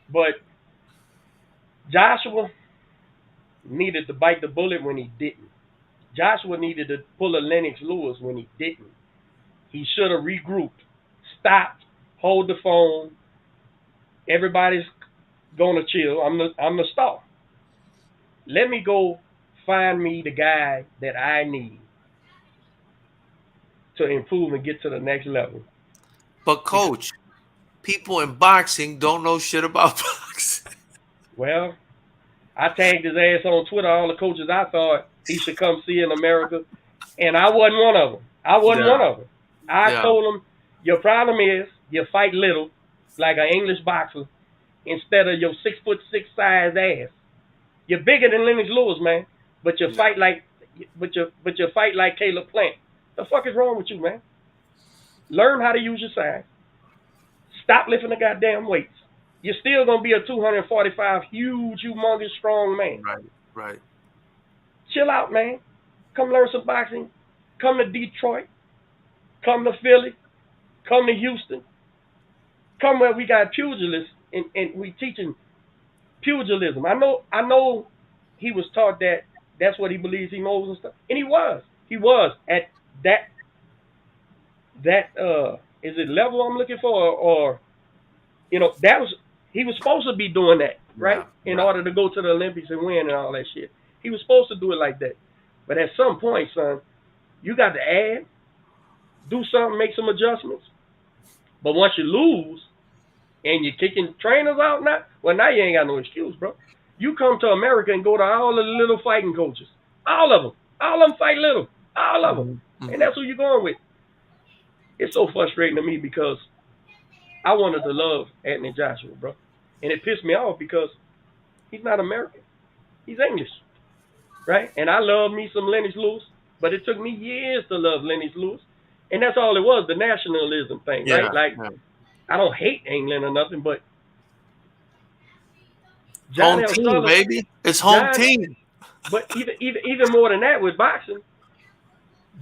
But Joshua needed to bite the bullet when he didn't. Joshua needed to pull a Lennox Lewis when he didn't. He should have regrouped, stopped, hold the phone. Everybody's gonna chill. I'm the star. Let me go find me the guy that I need to improve and get to the next level. But Because coach, people in boxing don't know shit about boxing. well, I tagged his ass on Twitter. All the coaches I thought he should come see in America, and I wasn't one of them. I wasn't Yeah. one of them. I Yeah. told him your problem is you fight little, like an English boxer, instead of your 6'6" size ass. You're bigger than Lennox Lewis, man, but you Yeah. fight like, but you fight like Caleb Plant. The fuck is wrong with you, man? Learn how to use your size. Stop lifting the goddamn weights. You're still gonna be a 245 huge, humongous, strong man. Right. Right. Chill out, man. Come learn some boxing. Come to Detroit. Come to Philly. Come to Houston. Come where we got pugilists and we teaching pugilism. I know he was taught that that's what he believes he knows and stuff. And he was. He was at that is it level I'm looking for or that was he was supposed to be doing that, right? Yeah. In Yeah. order to go to the Olympics and win and all that shit. He was supposed to do it like that. But at some point, son, you got to do something, make some adjustments. But once you lose, and you're kicking trainers out now. Well, now you ain't got no excuse, bro. You come to America and go to all of the little fighting coaches, all of them. All of them fight little, all of them, and that's who you're going with. It's so frustrating to me because I wanted to love Anthony Joshua, bro, and it pissed me off because he's not American. He's English, right? And I love me some Lennox Lewis, but it took me years to love Lennox Lewis, and that's all it was, the nationalism thing, right? Like, I don't hate England or nothing, but home team, baby. It's home team. But even more than that with boxing,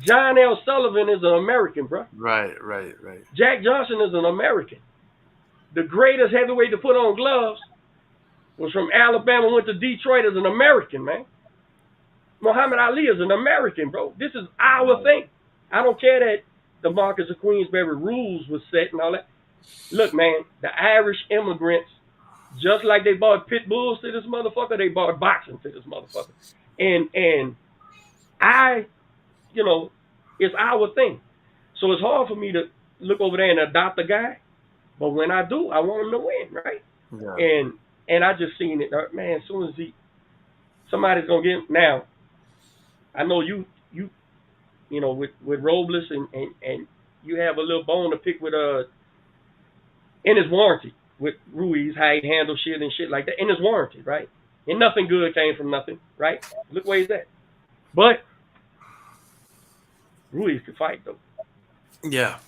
John L. Sullivan is an American, bro. Right. Jack Johnson is an American. The greatest heavyweight to put on gloves was from Alabama, went to Detroit as an American, man. Muhammad Ali is an American, bro. This is our thing. I don't care that the Marcus of Queensberry rules was set and all that. Look, man, the Irish immigrants, just like they bought pit bulls to this motherfucker, they bought boxing to this motherfucker. And I, you know, it's our thing. So it's hard for me to look over there and adopt a guy. But when I do, I want him to win, right? Yeah. And I just seen it, man, as soon as somebody's going to get him. Now, I know you know, with Robles and you have a little bone to pick with, in his warranty with Ruiz, how he handles shit and shit like that, in his warranty, right? And nothing good came from nothing, right? Look where he's at. But Ruiz can fight, though. Yeah.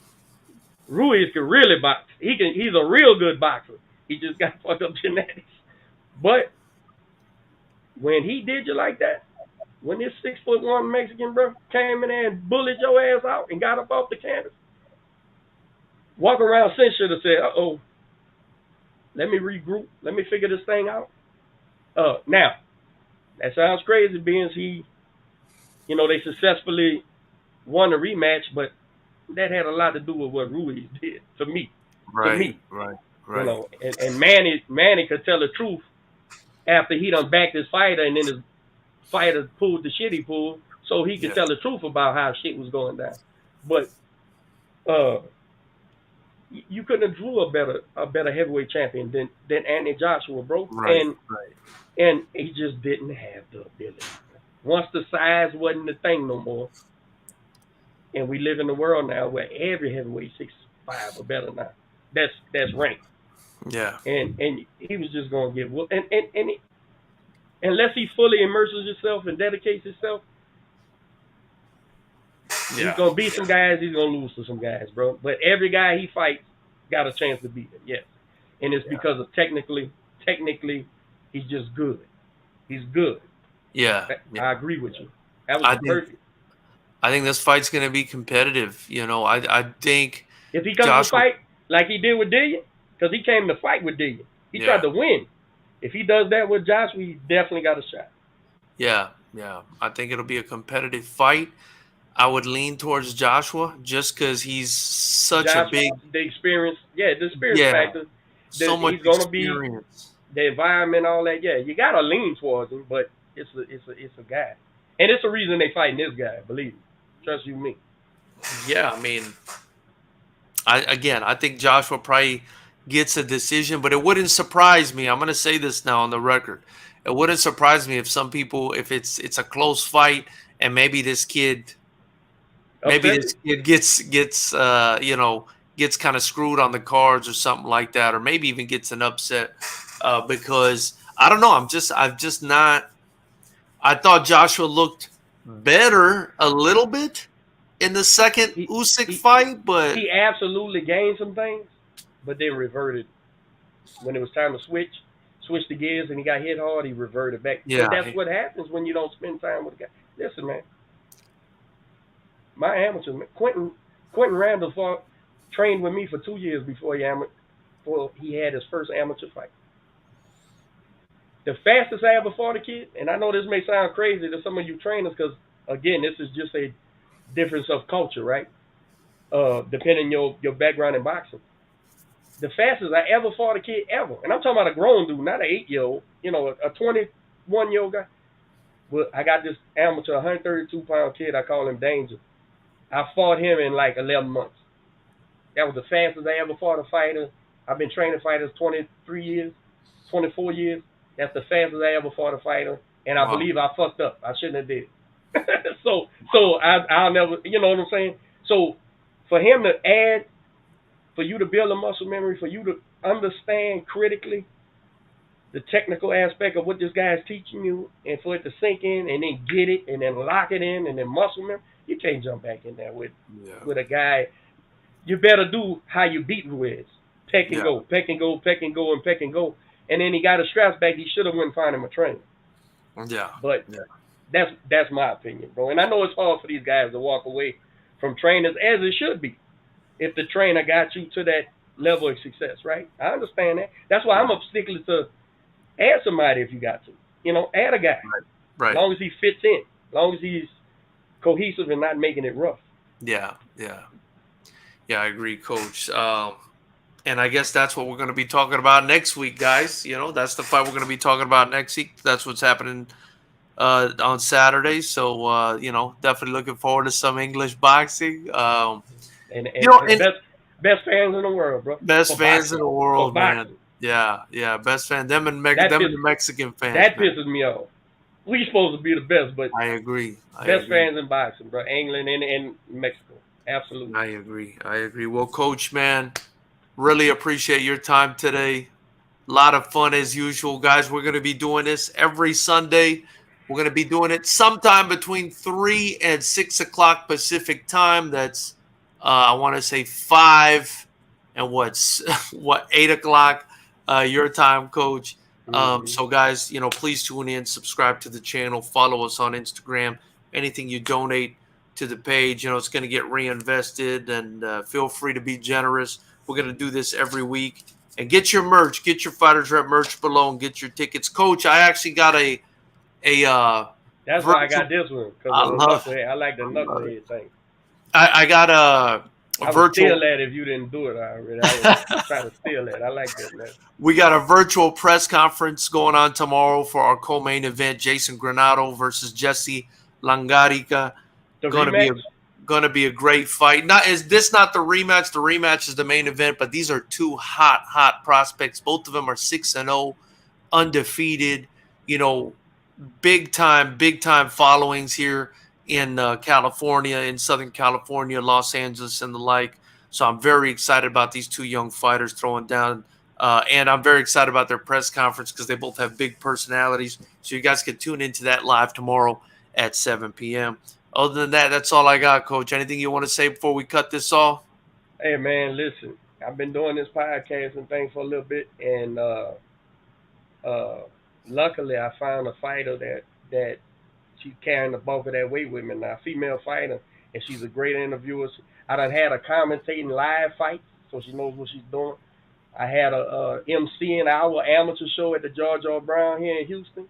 Ruiz can really box. He's a real good boxer. He just got fucked up genetics. But when he did you like that, when this 6'1" Mexican bro came in there and bullied your ass out and got up off the canvas, walk around since should have said, uh-oh, let me regroup. Let me figure this thing out. Now, that sounds crazy, being he, you know, they successfully won the rematch, but that had a lot to do with what Ruiz did to me. Right. You know, and Manny could tell the truth after he done backed his fighter, and then his fighter pulled the shit he pulled, so he could tell the truth about how shit was going down. But you couldn't have drew a better heavyweight champion than Anthony Joshua, bro. And he just didn't have the ability. Once the size wasn't the thing no more, and we live in a world now where every heavyweight 6'5" or better now. That's ranked. Yeah. And he was just gonna get whooped. And unless he fully immerses himself and dedicates himself, he's gonna beat some guys, he's gonna lose to some guys, bro. But every guy he fights got a chance to beat him, yes. And it's because of technically, he's just good. He's good. Yeah. I agree with you. That was perfect. I think this fight's gonna be competitive. You know, I think if he comes to fight like he did with Dillian, because he came to fight with Dillian. He tried to win. If he does that with Joshua, he definitely got a shot. Yeah. I think it'll be a competitive fight. I would lean towards Joshua just because he's such a big... The experience. Yeah, the experience factor. So much he's gonna experience. Be the environment, all that. Yeah, you got to lean towards him, but it's a guy. And it's the reason they fighting this guy, believe me. Trust you me. Yeah, I mean... I think Joshua probably gets a decision, but it wouldn't surprise me. I'm going to say this now on the record. It wouldn't surprise me if it's a close fight and maybe this kid gets kind of screwed on the cards or something like that, or maybe even gets an upset because I don't know. I thought Joshua looked better a little bit in the second Usyk fight, but he absolutely gained some things, but then reverted when it was time to switch the gears, and he got hit hard. He reverted back. Yeah, but that's what happens when you don't spend time with a guy. Listen, man, my amateur Quentin Randall trained with me for 2 years before he had his first amateur fight. The fastest I ever fought a kid, and I know this may sound crazy to some of you trainers, because again, this is just a difference of culture, right? Depending on your background in boxing. The fastest I ever fought a kid ever, and I'm talking about a grown dude, not an 8-year-old, you know, a 21-year-old guy. Well, I got this amateur 132-pound kid, I call him Danger. I fought him in like 11 months. That was the fastest I ever fought a fighter. I've been training fighters 23 years, 24 years. That's the fastest I ever fought a fighter, and I Wow. believe I fucked up. I shouldn't have did. I'll never, you know what I'm saying. So for him to add, for you to build a muscle memory, for you to understand critically the technical aspect of what this guy is teaching you, and for it to sink in, and then get it, and then lock it in, and then muscle memory, you can't jump back in there with a guy. You better do how you beat Ruiz. Peck and go, peck and go, peck and go, and peck and go. And then he got his straps back. He should have went and find him a trainer. Yeah. But that's my opinion, bro. And I know it's hard for these guys to walk away from trainers, as it should be, if the trainer got you to that level of success, right? I understand that. That's why I'm a stickler to add somebody if you got to. You know, add a guy. Right. As long as he fits in. As long as he's cohesive and not making it rough. Yeah, I agree, Coach. And I guess that's what we're going to be talking about next week, guys. You know, that's the fight we're going to be talking about next week. That's what's happening on Saturday. So, you know, definitely looking forward to some English boxing. And you know, best fans in the world, bro. Best fans in the world, man. Boxing. Yeah, best fans. Them and the Mexican fans. That pisses me off. We supposed to be the best, but I agree. Best fans in boxing, bro. England and Mexico. Absolutely. I agree. Well, Coach, man, really appreciate your time today. A lot of fun as usual, guys. We're going to be doing this every Sunday. We're going to be doing it sometime between 3 and 6 o'clock Pacific time. That's, I want to say 5 and 8 o'clock your time, Coach. So, guys, you know, please tune in, subscribe to the channel, follow us on Instagram. Anything you donate to the page, you know, it's going to get reinvested, and feel free to be generous. We're going to do this every week. And get your merch, get your Fighters Rep merch below, and get your tickets. Coach, I actually got that's why I got this one, because I like the knucklehead thing. I got a I would steal that if you didn't do it already. I was trying to steal that. I like that, man. We got a virtual press conference going on tomorrow for our co-main event, Jason Granado versus Jesse Langarica. Going to be a great fight. Is this not the rematch? The rematch is the main event, but these are two hot prospects. Both of them are 6-0, undefeated. You know, big time followings here in California, in Southern California, Los Angeles, and the like. So I'm very excited about these two young fighters throwing down. And I'm very excited about their press conference because they both have big personalities. So you guys can tune into that live tomorrow at 7 p.m. Other than that, that's all I got, Coach. Anything you want to say before we cut this off? Hey, man, listen. I've been doing this podcast and things for a little bit, and luckily I found a fighter that she's carrying the bulk of that weight with me now, female fighter, and she's a great interviewer. I done had her commentating live fights, so she knows what she's doing. I had a MC in our amateur show at the George R. Brown here in Houston.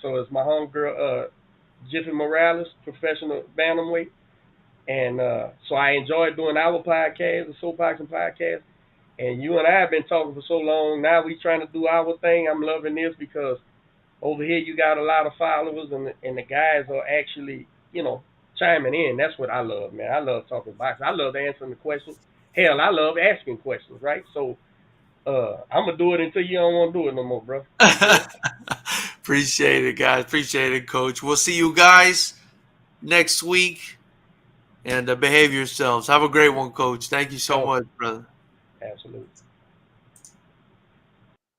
So it's my homegirl, Jiffy Morales, professional bantamweight. And so I enjoyed doing our podcast, the Soul Boxing Podcast. And you and I have been talking for so long. Now we trying to do our thing. I'm loving this because over here you got a lot of followers, and the guys are actually, you know, chiming in. That's what I love, man. I love talking boxing. I love answering the questions. Hell, I love asking questions, right? So I'm going to do it until you don't want to do it no more, bro. Appreciate it, guys. Appreciate it, Coach. We'll see you guys next week. And behave yourselves. Have a great one, Coach. Thank you so much, brother. Absolutely.